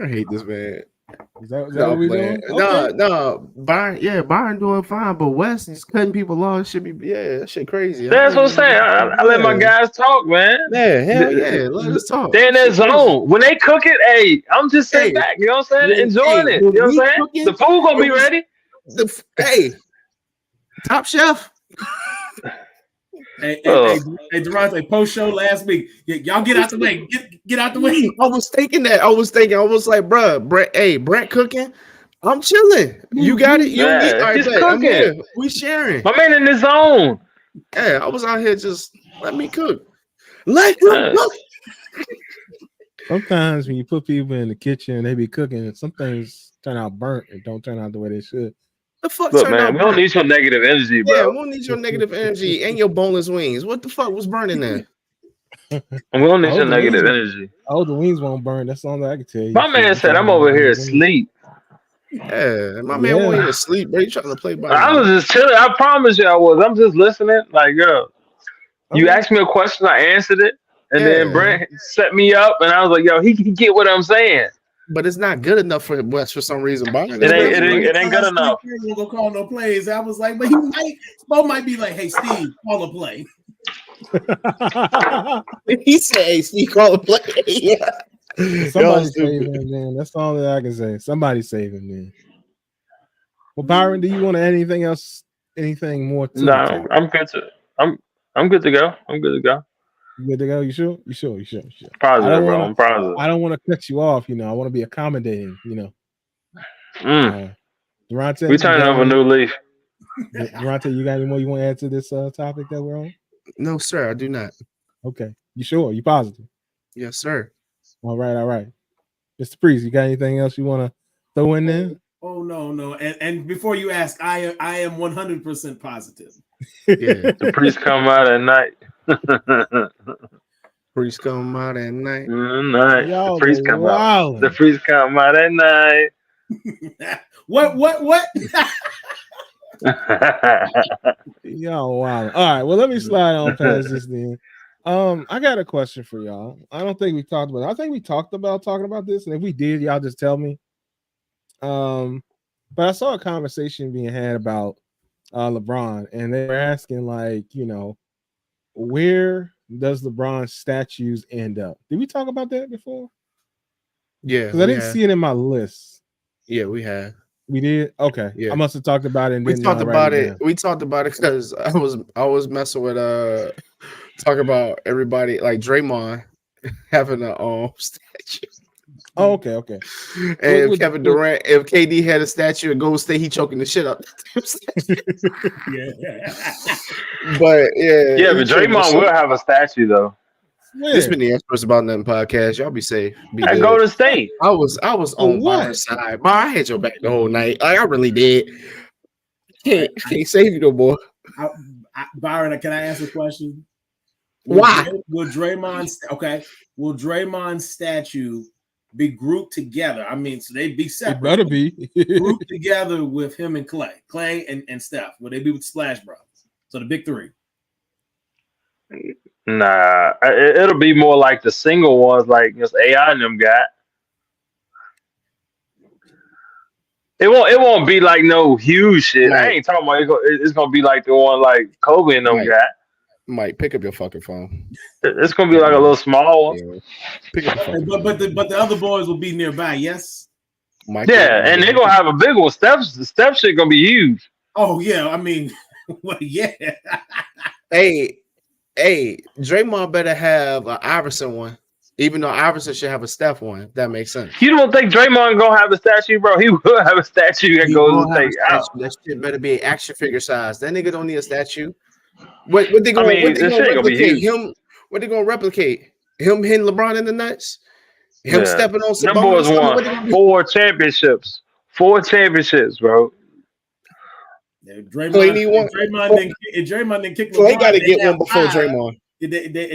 I hate this man. Is that what we doing? No, Byron doing fine, but West is cutting people off. Should be, that shit crazy. That's what I'm saying. I let my guys talk, man. Yeah, hell yeah, let us talk. They're in that zone. When they cook it, hey, I'm just sitting back. You know what I'm saying? Enjoying it. You know what I'm saying? The food gonna be ready. Top chef. Hey, Durante, post show last week. Y'all get out the way. Get out the way. I was thinking, I was like, bro, Brett cooking. I'm chilling. You got it. He's cooking. We sharing. My man in the zone. Yeah, I was out here just let me cook. Let him cook. Sometimes when you put people in the kitchen, they be cooking, and some things turn out burnt and don't turn out the way they should. The fuck, look, man, we don't need your negative energy, bro. Yeah, we don't need your negative energy and your boneless wings. What the fuck was burning there? We don't need your negative energy. Oh, the wings won't burn. That's all that I can tell you. My man said, "I'm over here asleep." Yeah, my man won't even sleep, bro. You trying to play by? I was just chilling. I promise you, I was. I'm just listening. Like, girl, you asked me a question, I answered it, and then Brent set me up, and I was like, "Yo, he can get what I'm saying." But it's not good enough for West for some reason. It ain't good enough. He ain't gonna call no plays. I was like, but Bo might be like, "Hey, Steve, call a play." He said, "Hey, Steve, call a play." Yeah. Somebody save him, man. That's all that I can say. Somebody save him, man. Well, Byron, do you want to add anything else? Anything more? No, I'm good to. I'm good to go. I'm good to go. You good to go? You sure? You sure? Positive, bro. I'm positive. I don't want to cut you off. You know, I want to be accommodating. You know. Durante, we turning over a new leaf. Durante, you got any more you want to add to this topic that we're on? No, sir, I do not. Okay. You sure? You positive? Yes, sir. All right. Mr. Priest, you got anything else you want to throw in there? Oh no. And before you ask, I am 100% positive. Yeah. The priest come out at night. Priest come out at night. The priest come out. The priest come out at night. What? Yo, wow. All right. Well, let me slide on past this then. I got a question for y'all. I don't think we talked about it. I think we talked about talking about this, and if we did, y'all just tell me. But I saw a conversation being had about LeBron, and they were asking, like, you know, where does LeBron's statues end up? Did we talk about that before? Yeah, because I didn't see it in my list. Yeah, we have. We did. Okay. Yeah, I must have talked about it. And we talked about it. We talked about it because I was messing with talking about everybody like Draymond having a statue. Oh, okay. And if Kevin Durant, if KD had a statue at Golden State, he choking the shit up. Yeah. But but Draymond will have a statue though. Yeah. This been the Experts About Nothing podcast. Y'all be safe. At Golden State. I was on Byron's side. But I had your back the whole night. Like I really did. Can't save you no more. Byron, can I ask a question? Why? Will Draymond's statue be grouped together? I mean, so they'd be separate. It better be grouped together with him and Clay and Steph. Would they be with Splash Brothers? So the big three. Nah, it'll be more like the single ones, like just AI and them got. It won't be like no huge shit. I Mike, ain't talking about it's gonna be like the one like Kobe and them Mike, got. Mike, pick up your fucking phone. It's gonna be like a little small one. Yeah. Pick up your Okay, phone. but the other boys will be nearby. Yes. Mike, Yeah, and they're gonna have a big one. Steph shit gonna be huge. Oh yeah. I mean, well, yeah. hey, Draymond better have an Iverson one, even though Iverson should have a Steph one. If that makes sense. You don't think Draymond gonna have a statue, bro? He will have a statue that He goes will to have a take out. statue. That shit better be action figure size. That nigga don't need a statue. What they I gonna, mean, this shit gonna be replicate huge. him? What they gonna replicate? Him hitting LeBron in the nuts? Him Yeah. stepping on Them Sabonis? boys won 4 championships. 4 championships, bro. Yeah, Draymond didn't kick So he LeBron, got to they get have one before 5. Draymond.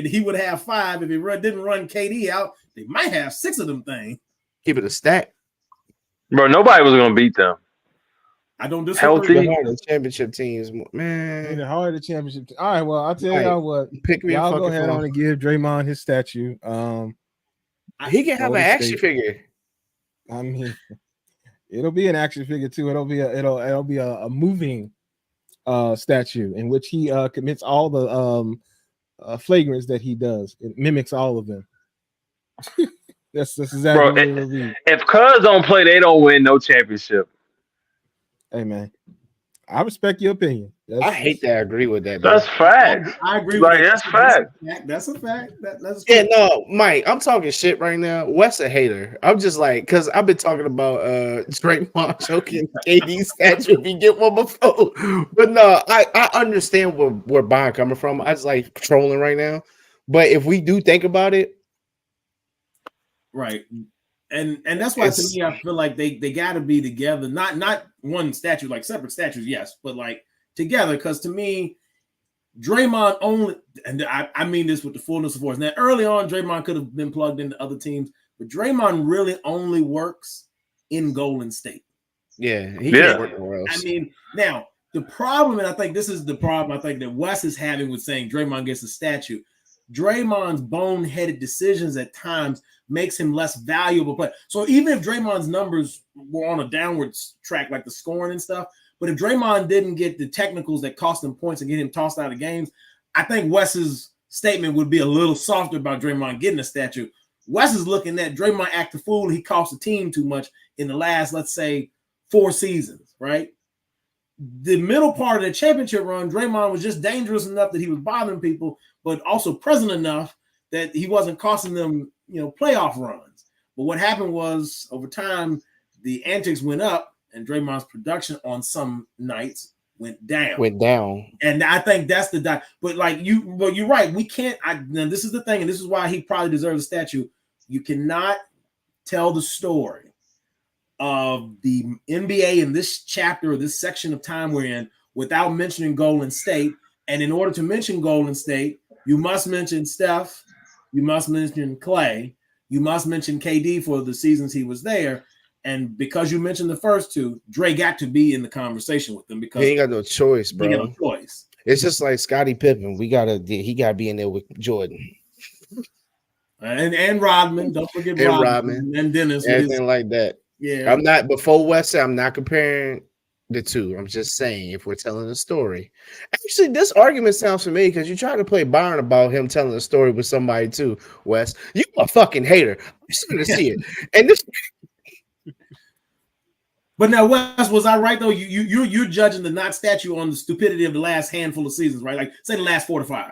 He would have 5 if he didn't run KD out. They might have 6 of them things. Keep it a stack. Bro, nobody was gonna beat them. I don't Healthy. disagree. The championship teams, man. The harder championship. All right, well, I'll tell y'all what. Pick me Y'all a go fucking ahead phone. on and give Draymond his statue. He can have an Golden action State. figure. I mean, it'll be an action figure too. It'll be a moving statue in which he commits all the flagrants that he does. It mimics all of them. That's exactly Bro, what it'll be. if Cuz don't play, they don't win no championship. Hey man, I respect your opinion. I hate that I agree with that. That's facts. I agree Like, with that's fact. That's a fact. That's Yeah, no, Mike, I'm talking shit right now. Wes a hater. I'm just like, because I've been talking about Draymond choking KD statue if you get one before. But no, I understand where Bond coming from. I just like trolling right now. But if we do think about it, right. And that's why to me I feel like they got to be together, not one statue, like separate statues, yes, but like together. Because to me, Draymond only, and I mean this with the fullness of force. Now, early on, Draymond could have been plugged into other teams, but Draymond really only works in Golden State. Yeah, he can't work nowhere else. I mean, now the problem, and I think this is the problem I think that Wes is having with saying Draymond gets a statue. Draymond's boneheaded decisions at times makes him less valuable player. So even if Draymond's numbers were on a downward track, like the scoring and stuff, but if Draymond didn't get the technicals that cost him points and get him tossed out of games, I think Wes's statement would be a little softer about Draymond getting a statue. Wes is looking at Draymond act a fool. He cost the team too much in the last, let's say, 4 seasons, right? The middle part of the championship run, Draymond was just dangerous enough that he was bothering people, but also present enough that he wasn't costing them, playoff runs. But what happened was over time, the antics went up and Draymond's production on some nights went down. And I think that's but you're right. We can't. Now this is the thing, and this is why he probably deserves a statue. You cannot tell the story of the NBA in this chapter or this section of time we're in without mentioning Golden State. And in order to mention Golden State, you must mention Steph, you must mention Clay, you must mention KD for the seasons he was there. And because you mentioned the first two, Dre got to be in the conversation with them because he ain't got no choice, bro. He got no choice. It's just like Scottie Pippen. He gotta be in there with Jordan. And Rodman. Don't forget Rodman and Dennis. Everything like that. Yeah. I'm not before West. I'm not comparing the two. I'm just saying if we're telling a story. Actually, this argument sounds familiar because you try to play Byron about him telling a story with somebody too, Wes. You a fucking hater. I'm starting to see it. And this. But now, Wes, was I right though? You're judging the not statue on the stupidity of the last handful of seasons, right? Like say the last 4 to 5.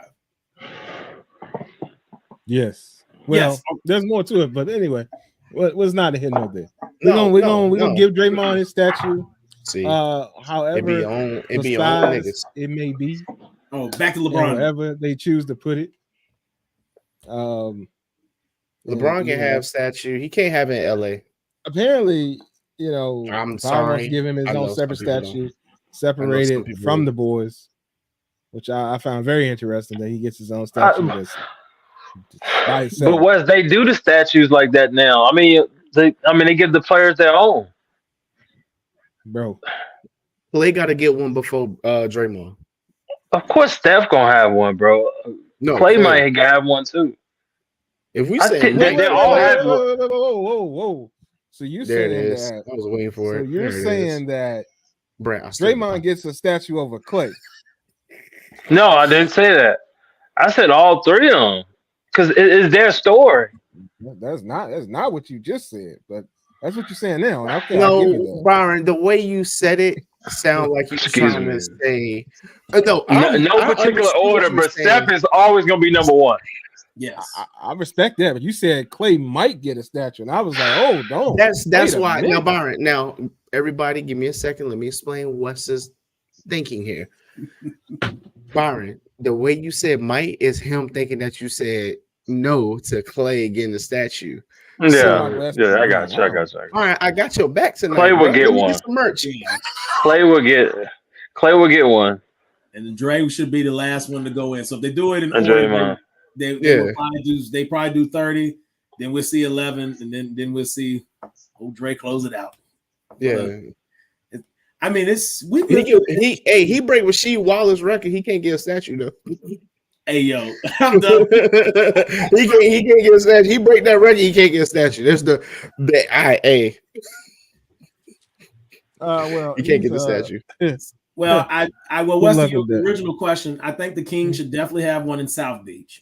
Yes. Well, yes. There's more to it, but anyway, was not a hit no there. We're gonna give Draymond his statue. See, however it may be. Oh, back to LeBron. Wherever they choose to put it. LeBron can have statue. He can't have it in LA. Apparently, I'm sorry. Give him his own separate statue, separated from the boys, which I found very interesting that he gets his own statue. But Wes, they do the statues like that now. I mean, they give the players their own. Bro, Clay got to get one before Draymond. Of course, Steph gonna have one, bro. No, Clay might have one too. If we say they all have one. Whoa. So you're there it saying is. that I was waiting for it. So you're saying that Draymond gets a statue over Clay? No, I didn't say that. I said all three of them because it is their story. That's not what you just said, but that's what you're saying now. Okay, no, I'll give you that. Byron, the way you said it sound like you're trying to say. No particular order, but Steph is always going to be number one. Yes, I respect that, but you said Clay might get a statue, and I was like, oh, don't. That's why. Now, Byron, now everybody, give me a second. Let me explain what's his thinking here. Byron, the way you said might is him thinking that you said no to Clay getting the statue. Yeah, I got you. All right, I got your back tonight. Clay will get one. Some merch. Clay will get one. And then Dre should be the last one to go in. So if they do it in order, they probably do 30. Then we'll see 11, and then we'll see Dre close it out. Yeah. I mean, he break Rasheed Wallace's record. He can't get a statue though. Hey yo, I'm done. he can't get a statue. He break that record. He can't get a statue. There's well, he can't get the statue. Well, what's the original question? I think the Kings should definitely have one in South Beach,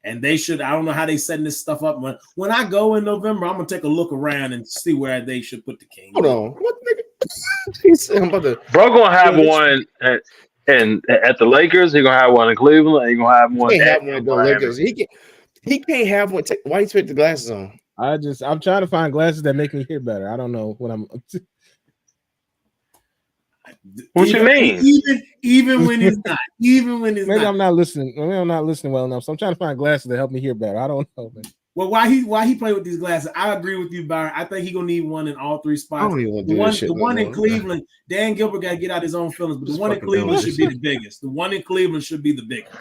and they should. I don't know how they setting this stuff up. When I go in November, I'm gonna take a look around and see where they should put the Kings. Hold on, what nigga? Bro gonna have one at the Lakers. He gonna have one in Cleveland. He gonna have one. He can't have one at the Lakers. He can't have one. Why you put the glasses on? I'm trying to find glasses that make me hear better. I don't know what I'm. What you mean? Even when it's not. Maybe I'm not listening. Maybe I'm not listening well enough. So I'm trying to find glasses that help me hear better. I don't know, man. Well, why he play with these glasses? I agree with you, Byron. I think he's gonna need one in all three spots. I don't even want to do this shit. The one in Cleveland, Dan Gilbert got to get out his own feelings, but the one in Cleveland should be the biggest. The one in Cleveland should be the biggest.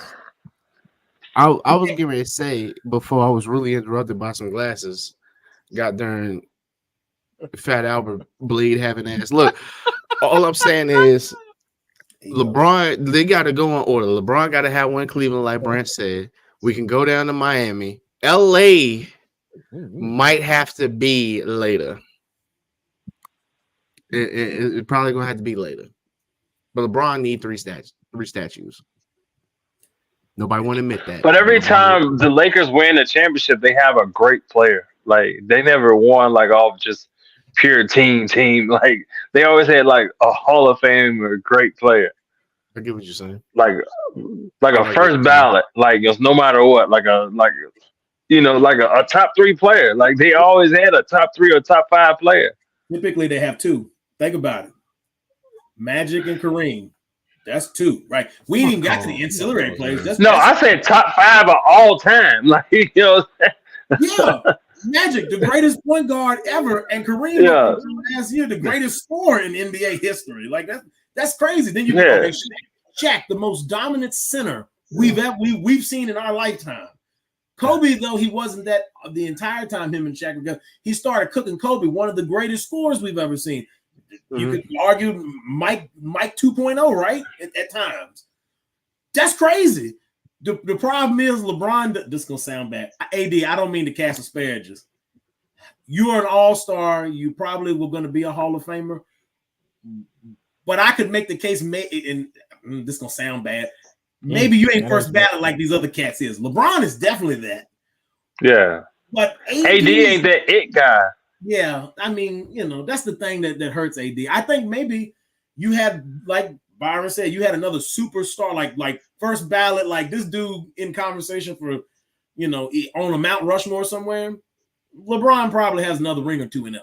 I was getting ready to say before I was really interrupted by some glasses. Got during Fat Albert bleed having ass. Look, all I'm saying is LeBron, they got to go in order. LeBron got to have one in Cleveland, like Brent said. We can go down to Miami. LA might have to be later. It probably gonna have to be later. But LeBron need three statues. Nobody want to admit that. But every time the Lakers win a championship, they have a great player. Like they never won like off just pure team. Like they always had like a Hall of Fame or great player. I get what you're saying. Like a first ballot. Like it's no matter what. Like a top 3 player. Like they always had a top 3 or top 5 player. Typically they have 2. Think about it. Magic and Kareem. That's 2, right? We ain't even got to the ancillary players. I said top 5 of all time. Like yeah, Magic, the greatest point guard ever, and Kareem last year, the greatest scorer in NBA history. Like that's crazy. Then you go, Shaq, the most dominant center we've seen in our lifetime. Kobe, though he wasn't that the entire time him and Shaq were, he started cooking Kobe, one of the greatest scorers we've ever seen. You could argue Mike 2.0, right? At times. That's crazy. The problem is LeBron, this is going to sound bad. AD, I don't mean to cast asparagus. You are an all-star. You probably were going to be a Hall of Famer. But I could make the case, and this is going to sound bad. Maybe you ain't first ballot like these other cats is. LeBron is definitely that. Yeah. But AD ain't that it guy. Yeah. I mean, that's the thing that hurts AD. I think maybe you had, like Byron said, you had another superstar, like first ballot, like this dude in conversation for, on a Mount Rushmore somewhere. LeBron probably has another ring or 2 in LA.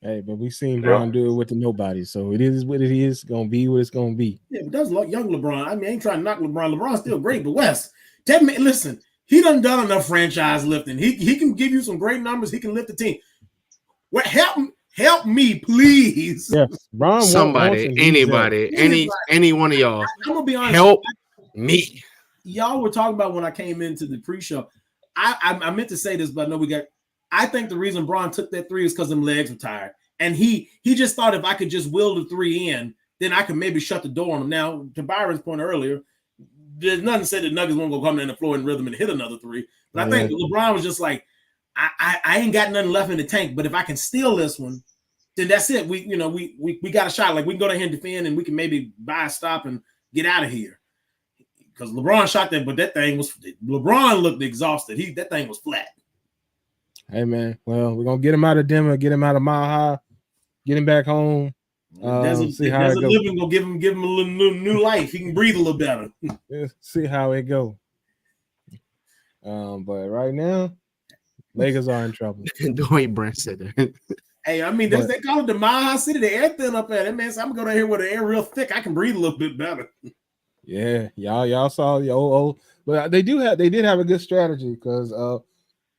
Hey, but we've seen Brown do it with the nobody, so it is what it is. Gonna be what it's gonna be. Yeah, but that's young LeBron. I mean, I ain't trying to knock LeBron. LeBron's still great, but Wes, listen, he done enough franchise lifting. He can give you some great numbers. He can lift the team. What help me, please. Yes, Brown. Somebody, anybody, any one of y'all. I'm gonna be honest. Help me. Y'all were talking about when I came into the pre-show. I meant to say this, but I know I think the reason Bron took that 3 is because them legs were tired. And he just thought if I could just will the 3 in, then I can maybe shut the door on them. Now, to Byron's point earlier, there's nothing to say that Nuggets won't go come in the floor in rhythm and hit another three. But I think LeBron was just like, I ain't got nothing left in the tank, but if I can steal this one, then that's it. We got a shot. Like we can go down here and defend, and we can maybe buy a stop and get out of here. Because LeBron shot that, but LeBron looked exhausted. That thing was flat. Hey man, well, we're gonna get him out of Denver, get him out of Mile High, get him back home. See how it goes. Living will give him a little new life. He can breathe a little better. See how it goes. But right now, Lakers are in trouble. Dwayne Brent said that. Hey, I mean, they call it the Mile High City. The air thin up there. That man said, I'm gonna go down here where the air real thick. I can breathe a little bit better. Yeah, y'all saw but they did have a good strategy because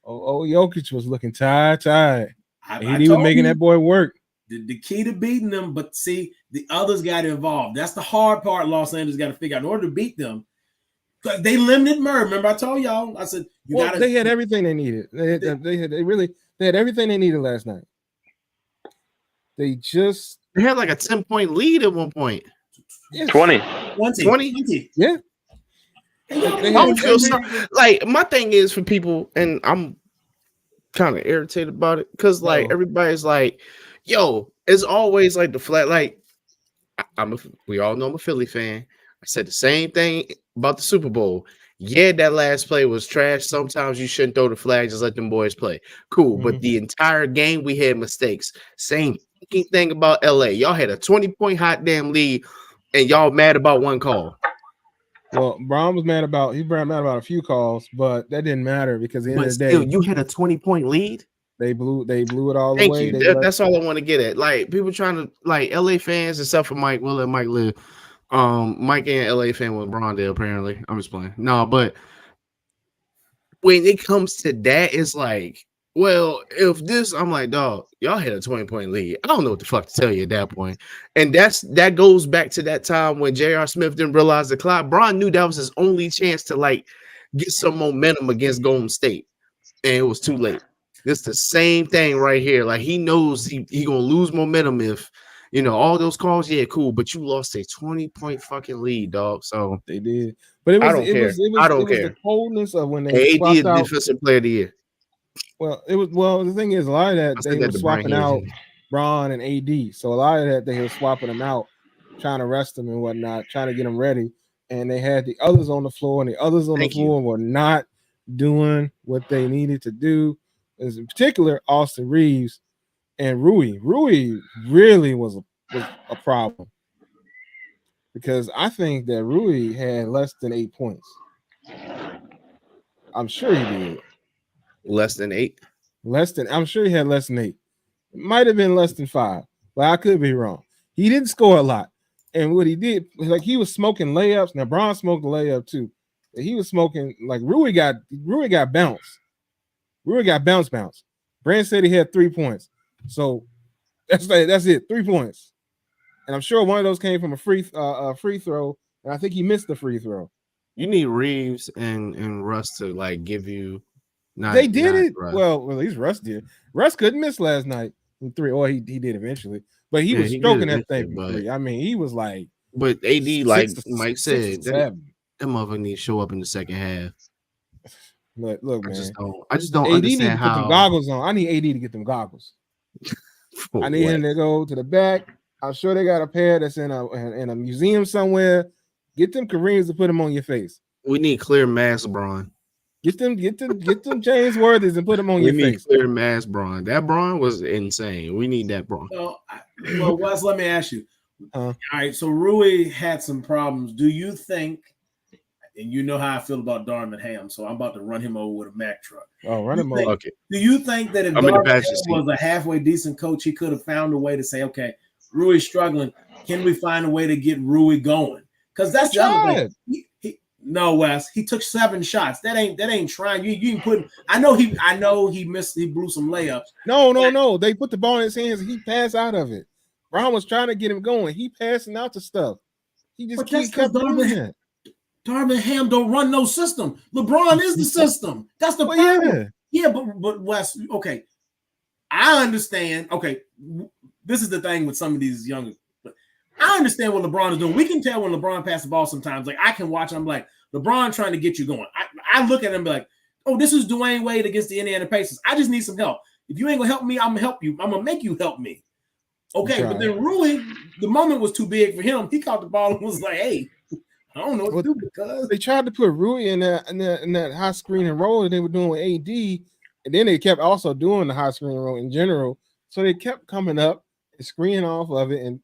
Jokic was looking tired. He was making that boy work. The key to beating them, but see, the others got involved. That's the hard part Los Angeles got to figure out in order to beat them. They limited Murray. Remember, I told y'all, I said, they had everything they needed. They had everything they needed last night. They had like a 10-point lead at one point. Yes. 20. Yeah. I don't feel like my thing is for people, and I'm kind of irritated about it because like everybody's like, yo, it's always like the flat. Like we all know I'm a Philly fan. I said the same thing about the Super Bowl. Yeah, that last play was trash. Sometimes you shouldn't throw the flag, just let them boys play. Cool. But the entire game we had mistakes. Same thing about LA. Y'all had a 20-point hot damn lead, and y'all mad about one call. Well, Braun was mad about a few calls, but that didn't matter because at the end of the day, you had a 20-point lead. They blew it all Thank away. You. That's all I want to get at. Like people trying to like LA fans, except for Mike. We'll let Mike live. Mike ain't LA fan with Brondale, apparently. I'm just playing. No, but when it comes to that, it's like, well, if this, I'm like, dog, y'all had a 20-point lead. I don't know what the fuck to tell you at that point. And that goes back to that time when J.R. Smith didn't realize the clock. Bron knew that was his only chance to like get some momentum against Golden State. And it was too late. It's the same thing right here. Like he knows he gonna lose momentum if all those calls. Yeah, cool. But you lost a 20-point fucking lead, dog. So they did. But I don't care. The coldness of when they AD is defensive player of the year. The thing is, a lot of that they were swapping out Bron and AD. So a lot of that they were swapping them out, trying to rest them and whatnot, trying to get them ready. And they had the others on the floor, and the others on the floor were not doing what they needed to do. As in particular, Austin Reeves and Rui. Rui really was a problem because I think that Rui had less than 8 points. I'm sure he did. Less than 8? I'm sure he had less than 8. It might have been less than 5, but I could be wrong. He didn't score a lot. And what he did, like he was smoking layups. Now, Bron smoked the layup too. He was smoking, like Rui got bounced. Rui got bounce. Brand said he had 3 points. So that's it, 3 points. And I'm sure one of those came from a free throw. And I think he missed the free throw. You need Reeves and Russ to like give you. They did it. Well, at least Russ did. Russ couldn't miss last night from 3. Or he did eventually. But he was stroking that thing from 3. I mean, he was like. But AD, like Mike said, that motherfucker need to show up in the second half. Look, man. I just don't AD understand need to how. Put them goggles on. I need AD to get them goggles. I need him to go to the back. I'm sure they got a pair that's in a museum somewhere. Get them Kareems to put them on your face. We need clear mask, Bron. Get them James Worthys and put them on your face. Clear mask, Bron. That Bron was insane. We need that Bron. Well, Wes, let me ask you. All right, so Rui had some problems. Do you think? And you know how I feel about Darvin Ham, so I'm about to run him over with a Mack truck. Oh, run him over. Okay. Do you think that if Darvin Ham was a halfway decent coach, he could have found a way to say, okay, Rui's struggling. Can we find a way to get Rui going? Because that's the other thing. No, Wes, he took 7 shots. That ain't trying. You can put. I know he missed. He blew some layups. No. They put the ball in his hands and he passed out of it. Brown was trying to get him going. He passing out the stuff. He just kept doing it. Darvin Ham don't run no system. LeBron is the system. That's the problem. Yeah, but Wes, okay. I understand. Okay, this is the thing with some of these young. I understand what LeBron is doing. We can tell when LeBron passes the ball sometimes. Like I can watch, I'm like, LeBron trying to get you going. I look at him and be like, oh, this is Dwayne Wade against the Indiana Pacers. I just need some help. If you ain't gonna help me, I'm gonna help you. I'm gonna make you help me. Okay, but then Rui, the moment was too big for him. He caught the ball and was like, hey, I don't know what to do because they tried to put Rui in that high screen and roll that they were doing with AD, and then they kept also doing the high screen and roll in general. So they kept coming up and screening off of it, and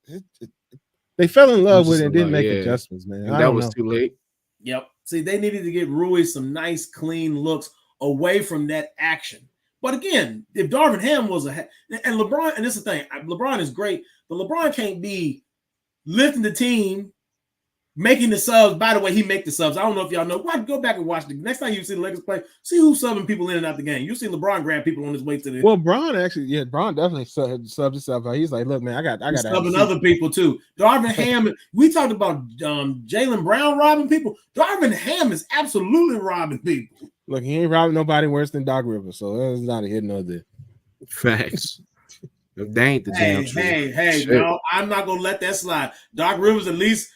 they fell in love with it and didn't make adjustments, man. And that was too late. Yep. See, they needed to get Rui some nice, clean looks away from that action. But again, if Darvin Ham was and LeBron, and this is the thing, LeBron is great, but LeBron can't be lifting the team, making the subs. By the way, he make the subs. I don't know if y'all know. Why go back and watch the next time you see the Lakers play, see who's subbing people in and out the game. You see LeBron grab people on his way to the. Well, Bron actually, Bron definitely subbed himself. He's like, look, man, I got subbing other people too. Darvin Ham. We talked about Jaylen Brown robbing people. Darvin Ham is absolutely robbing people. Look, he ain't robbing nobody worse than Doc Rivers, so that's not a hit no there. Facts. They ain't the damn truth. Hey, no, I'm not gonna let that slide. Doc Rivers at least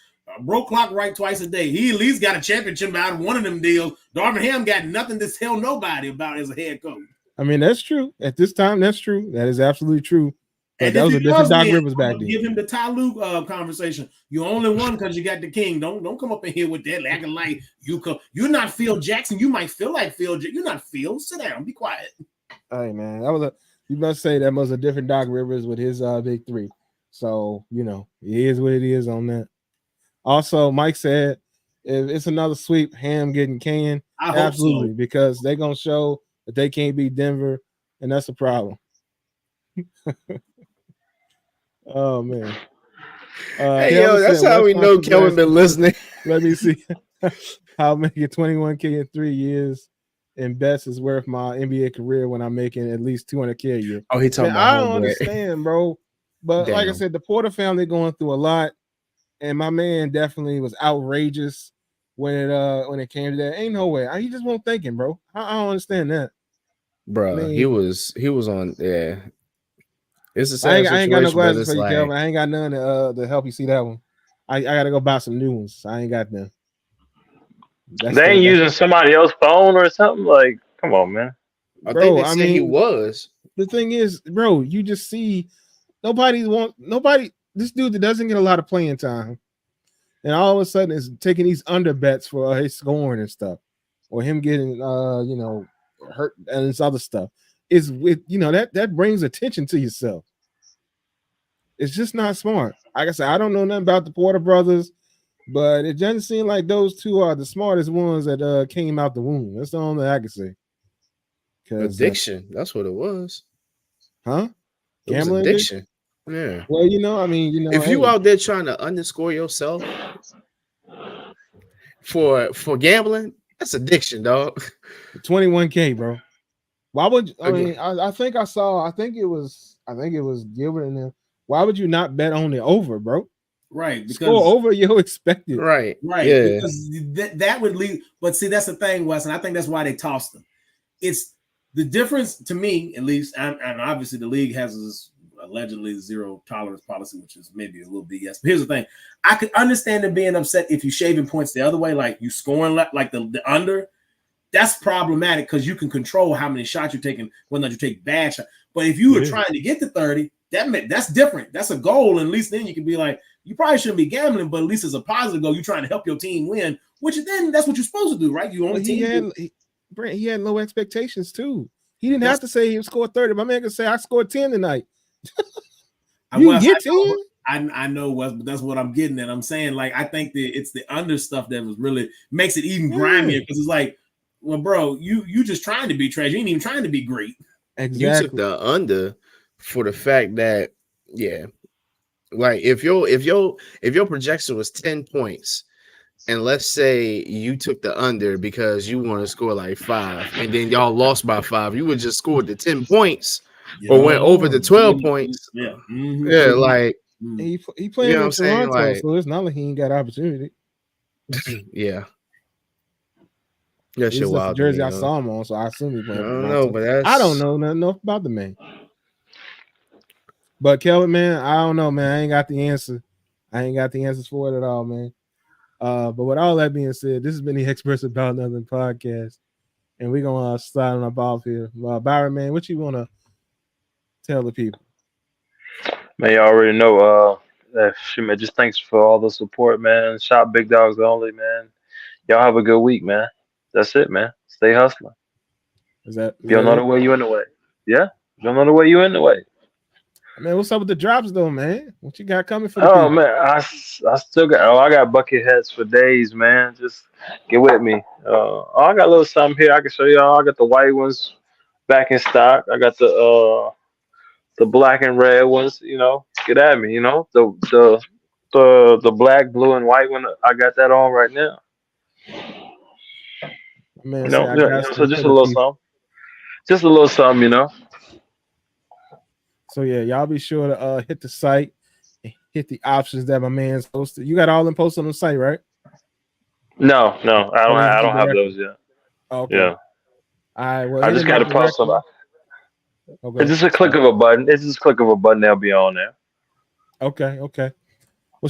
broke clock right twice a day. He at least got a championship out of one of them deals. Darvin Ham got nothing to tell nobody about as a head coach. I mean, that's true. At this time, that's true. That is absolutely true. But that was a different Doc Rivers back then. Give him the Ty Lue conversation. You only won because you got the king. Don't come up in here with that acting like you come. You're not Phil Jackson. You might feel like Phil. You're not Phil. Sit down. Be quiet. Hey man, you must say that was a different Doc Rivers with his big three. So it is what it is on that. Also, Mike said if it's another sweep, Ham getting canned. Absolutely, so. Because they're gonna show that they can't beat Denver, and that's a problem. Oh man. Hey yo, that's how we know Kelvin been listening. Let me see. I'll make it 21K in 3 years, and best is worth my NBA career when I'm making at least 200K a year. Oh, he talking about I don't understand, bro. But like I said, the Porter family going through a lot, and my man definitely was outrageous when it came to that. Ain't no way. He just won't thinking, bro. I don't understand that, bro. I mean, he was on. Yeah, it's the same. I ain't got no glasses for you, Kelvin. I ain't got none to help you see that one. I gotta go buy some new ones. I ain't got them. They ain't using somebody else's phone or something. Like, come on, man. Bro, I mean, he was. The thing is, bro, you just see nobody. This dude that doesn't get a lot of playing time, and all of a sudden is taking these under bets for his scoring and stuff, or him getting hurt and this other stuff. Is with that brings attention to yourself. It's just not smart. Like I said, I don't know nothing about the Porter brothers, but it doesn't seem like those two are the smartest ones that came out the womb. That's the only thing I can say. Addiction. That's what it was. Huh? Gambling addiction. Yeah. Well, if you out there trying to underscore yourself for gambling, that's addiction, dog. 21K, bro. Why would I think it was Gilbert and them. Why would you not bet on the over, bro? Right, because score over your expected. Right. Yeah. Because that would lead. But see, that's the thing, Wes, and I think that's why they tossed them. It's the difference to me, at least, and obviously the league has this allegedly zero tolerance policy, which is maybe a little BS. But here's the thing: I could understand them being upset if you shaving points the other way, like you scoring like the under. That's problematic because you can control how many shots you're taking, whether or not you take bad shots. But if you are trying to get to 30, that's different. That's a goal, and at least then you can be like, you probably shouldn't be gambling, but at least it's a positive goal. You're trying to help your team win, which then that's what you're supposed to do, right? You only team. He had low expectations too. He didn't have to say he scored 30. My man could say I scored 10 tonight. You get 10. I know, Wes, but that's what I'm getting at. I'm saying, like, I think that it's the under stuff that was really makes it even grimier because it's like, well, bro, you just trying to be trash. You ain't even trying to be great. Exactly. You took the under for the fact that, like if your projection was 10 points, and let's say you took the under because you want to score like 5, and then y'all lost by 5, you would just scored the 10 points or went over the 12 points. Yeah, like he playing in Toronto, like, so it's not like he ain't got opportunity. Yeah. Yeah, shit wild. Jersey I saw him on, so I assume he playing. I don't know, but I don't know nothing about the man. But Kelvin, man, I don't know, man. I ain't got the answer. I ain't got the answers for it at all, man. But with all that being said, this has been the Experts About Nothing podcast, and we're gonna slide on up off here. Byron, man, what you wanna tell the people? Man, you already know. Shit, man, just thanks for all the support, man. Shop Big Dogs Only, man. Y'all have a good week, man. That's it, man. Stay hustling. Is that If you don't know the way, you in the way. Yeah. If you don't know the way, you in the way. Man, what's up with the drops though, man? What you got coming for the Oh people? man, I still got. Oh, I got bucket hats for days, man. Just get with me. I got a little something here I can show y'all. I got the white ones back in stock. I got the black and red ones. You know, get at me. You know, the black, blue, and white one. I got that on right now. Man, You say know, I yeah, got so some just for a the little people. something. Just a little something, you know. So yeah, y'all be sure to hit the site, hit the options that my man's posted. You got all them posted on the site, right? No, Or is I it don't have directly? those yet. Oh, okay. Yeah, All right. Well, I hit just him got up to post them. directly. Okay. It's just a click of a button. It's just a click of a button. They'll be on there. Okay. Well, shoot,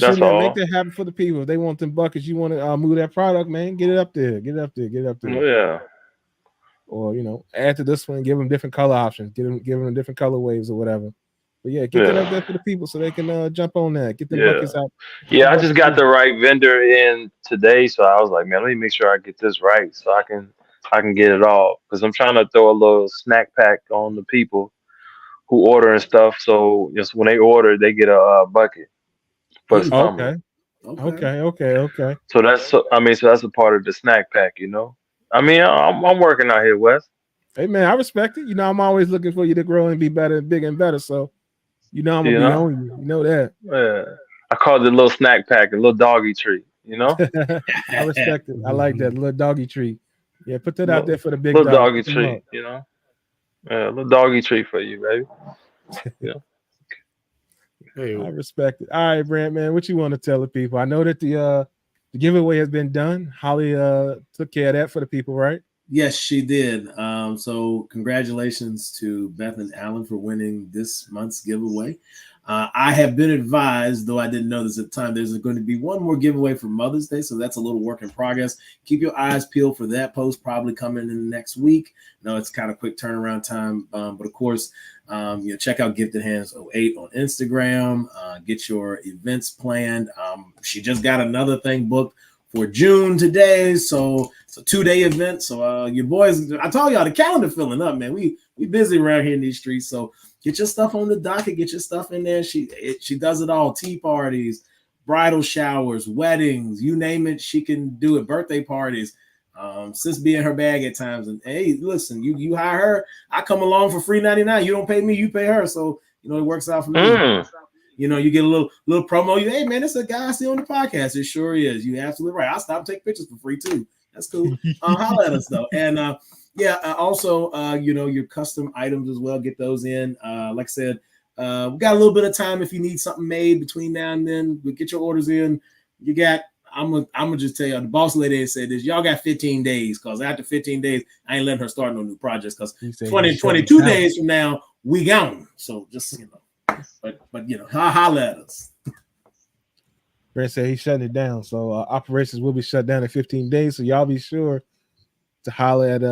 That's man, make all. that happen for the people. If they want them buckets, you want to move that product, man, get it up there. Get it up there. Yeah, Or add to this one, give them different color options, give them different color waves or whatever. But yeah, get that up there yeah, for the people so they can jump on that. Get them yeah. buckets out. Yeah, I just got the right vendor in today, so I was like, man, let me make sure I get this right so I can get it all because I'm trying to throw a little snack pack on the people who order and stuff. So just when they order, they get a bucket for the summer. Okay. Okay. Okay. So so that's a part of the snack pack, you know. I mean, I'm working out here, Wes. Hey man, I respect it. I'm always looking for you to grow and be better, bigger and better. So I'm gonna You be know, on you. You know that. yeah. I call it a little snack pack, a little doggy treat. You know, I respect it. I like that little doggy treat. Yeah, put that out there for the big little dog. doggy treat. You know, yeah, a little doggy treat for you, baby. Yeah. Hey, I respect it. All right, Brent, man, what you want to tell the people? I know that the giveaway has been done. Holly took care of that for the people, right? Yes, she did. So congratulations to Beth and Alan for winning this month's giveaway. I have been advised, though I didn't know this at the time, there's going to be one more giveaway for Mother's Day. So that's a little work in progress. Keep your eyes peeled for that post, probably coming in the next week. No, it's kind of quick turnaround time. But of course, check out Gifted Hands 08 on Instagram. Get your events planned. She just got another thing booked for June today. So it's a 2-day event. So your boys, I told y'all the calendar filling up, man. We busy around here in these streets. So get your stuff on the docket, get your stuff in there. She does it all. Tea parties, bridal showers, weddings, you name it, she can do it. Birthday parties. Sis be in her bag at times. And hey, listen, you hire her, I come along for free 99. You don't pay me, you pay her. So it works out for me. You get a little promo. Hey man, it's a guy I see on the podcast. It sure is. You're absolutely right. I'll stop taking pictures for free too. That's cool. Holla at us though. And also your custom items as well. Get those in. Like I said, we got a little bit of time if you need something made between now and then. We get your orders in. You got. I'm gonna just tell you, the boss lady said this. Y'all got 15 days because after 15 days, I ain't letting her start no new projects because 22 days from now we gone. So just but holla at us. Brent said he's shutting it down. So operations will be shut down in 15 days. So y'all be sure to holler at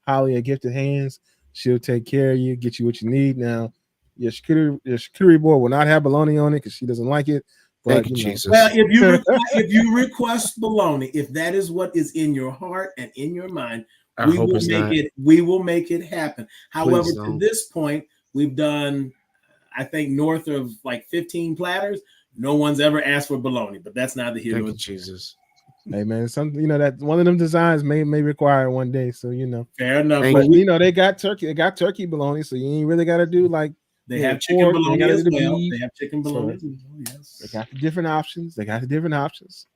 Holly at Gifted Hands. She'll take care of you, get you what you need. Now, your charcuterie board will not have bologna on it because she doesn't like it. But thank you, Jesus. Well, if you request bologna, if that is what is in your heart and in your mind, we will make it happen. However, to this point, we've done, I think, north of like 15 platters. No one's ever asked for bologna, but that's not the hero. Thank you, Jesus. Hey man, something that one of them designs may require one day. So fair enough. But they got turkey. They got turkey bologna, so you ain't really got to do like they have chicken bologna as well. They have chicken bologna. So yes, they got the different options.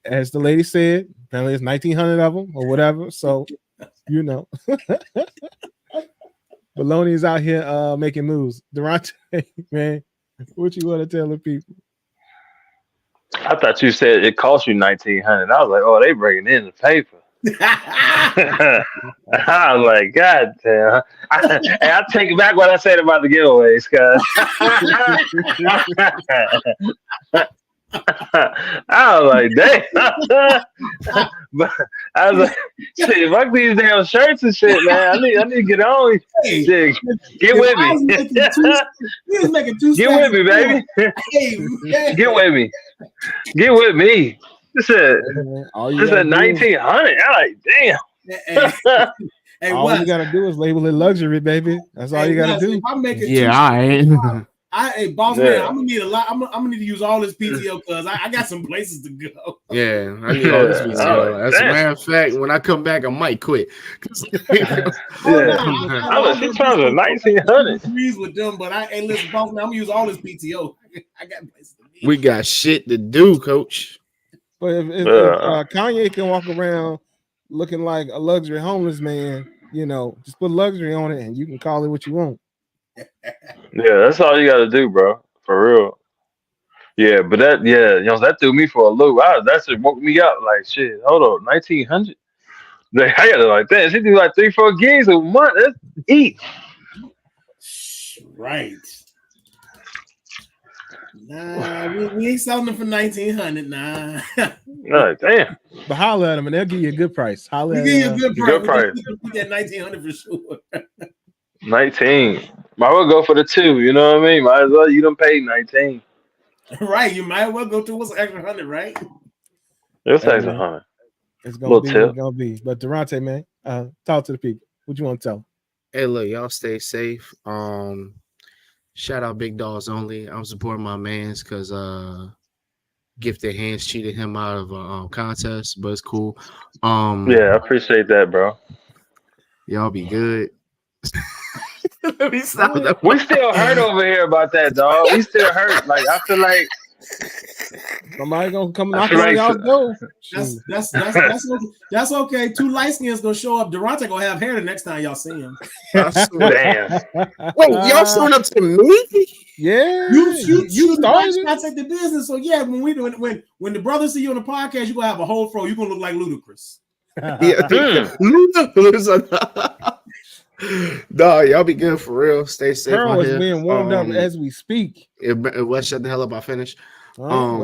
As the lady said, apparently it's 1,900 of them or whatever. So bologna is out here making moves. Durante, man, what you want to tell the people? I thought you said it cost you 1,900. I was like, oh, they bringing in the paper. I was like, God damn. I take back what I said about the giveaways, I was like, damn. But I was like, shit, fuck these damn shirts and shit, man. I need to get on. Hey, Shit, get with me. He was making two Get with me, baby. Hey, man. Get with me. Get with me. This is 1900. I'm like, damn. Hey, all you gotta do is label it luxury, baby. That's all you gotta do. If I'm making hey, boss man, I'm gonna need a lot. I'm gonna need to use all this PTO because I got some places to go. Yeah, I need all this PTO. As a matter of fact, when I come back, I might quit. I was 1900. Agrees with them, but hey, listen, boss man, I'm gonna use all this PTO. I got places to be. We got shit to do, coach. But if Kanye can walk around looking like a luxury homeless man, just put luxury on it and you can call it what you want. Yeah, that's all you got to do, bro. For real. Yeah, but that threw me for a loop. That just woke me up. Like, shit, hold on, 1900. I got to like that. She do like 3-4 gigs a month. That's eat. Right. Nah, we ain't selling them for 1900. Nah. Nah, damn. But holler at them and they'll give you a good price. Holler at them. Give you a good price. Put that 1900 for sure. 19. Might well go for the 2. You know what I mean? Might as well. You done paid 19. Right. You might well go to what's extra 100, right? It's extra 100. It's gonna be what it's gonna be. But Durante, man, talk to the people. What you want to tell them? Hey, look, y'all stay safe. Shout out Big Dogs Only. I'm supporting my mans because Gifted Hands cheated him out of a contest, but it's cool. Yeah, I appreciate that, bro. Y'all be good. Let me stop. We still hurt over here about that, dog. We still hurt. Like, I feel like somebody gonna come knock on y'all's door. That's okay. 2 light skins gonna show up. Durante gonna have hair the next time y'all see him. Damn. Wait, y'all showing up to me? Yeah. You started. I take the business. So yeah, when the brothers see you on the podcast, you gonna have a whole fro. You gonna look like Ludacris. Dog, y'all be good for real. Stay safe. Pearl is being warmed up as we speak. Well, shut the hell up. I finish. Okay. All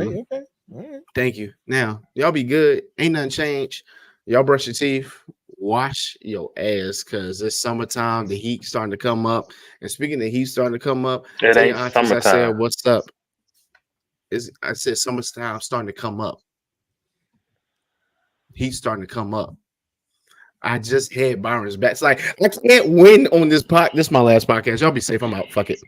right. Thank you. Now, y'all be good. Ain't nothing changed. Y'all brush your teeth. Wash your ass because it's summertime. The heat starting to come up. And speaking of heat starting to come up, it ain't summertime. I said, what's up? I said summertime starting to come up. Heat starting to come up. I just had Byron's back. It's like I can't win on this podcast. This is my last podcast. Y'all be safe. I'm out. Fuck it.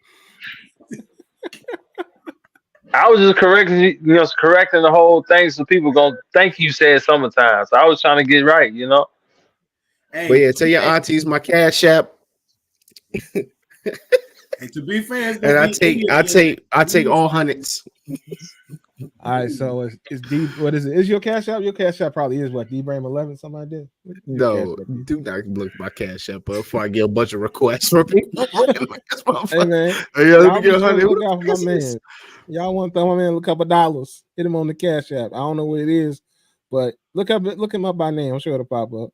I was just correcting the whole thing so people gonna think you said summertime. So I was trying to get right, Hey, but yeah, tell your aunties my Cash App. Hey, to be fair, and I take all hundreds. All right, so it's D. What is it? Is your Cash App? Your Cash App probably is what D-Brame 11, something like that. No, do not look my Cash App up before I get a bunch of requests from people. Hey man, let me get 100. Look out for my man. Y'all want to throw my man a couple $. Hit him on the Cash App. I don't know what it is, but look him up by name. I'm sure it'll pop up.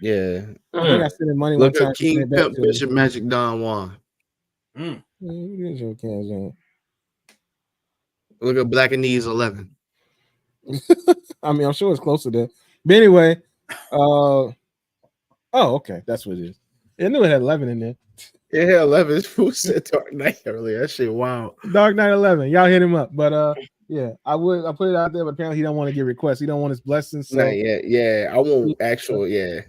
Yeah, I think I sent him money look one time. Up King Pimp Bishop Magic Don Juan. Where's your Cash App? Look at Black and Knees 11. I mean, I'm sure it's close to that. But anyway, okay, that's what it is. I knew it had 11 in there. It had 11. Who said Dark Knight earlier? That shit wow. Dark Knight 11. Y'all hit him up. But yeah, I put it out there, but apparently he don't want to get requests. He don't want his blessings. So yeah. I won't actual, yeah.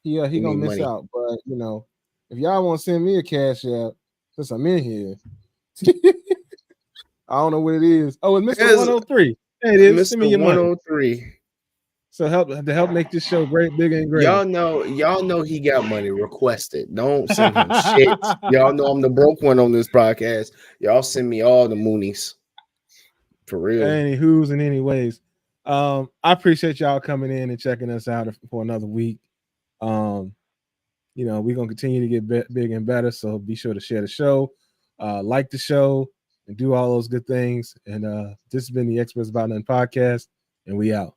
Yeah, he gonna miss out. But if y'all want to send me a Cash App, since I'm in here. I don't know what it is. Oh, it's Mr. 103. There it is. Send me your 103. Money. So help make this show great, bigger and great. Y'all know he got money. Request it. Don't send him shit. Y'all know I'm the broke one on this podcast. Y'all send me all the moonies. For real. Any who's and any ways. I appreciate y'all coming in and checking us out for another week. We're gonna continue to get big and better. So be sure to share the show, like the show, and do all those good things. And this has been the Experts About Nothing podcast, and we out.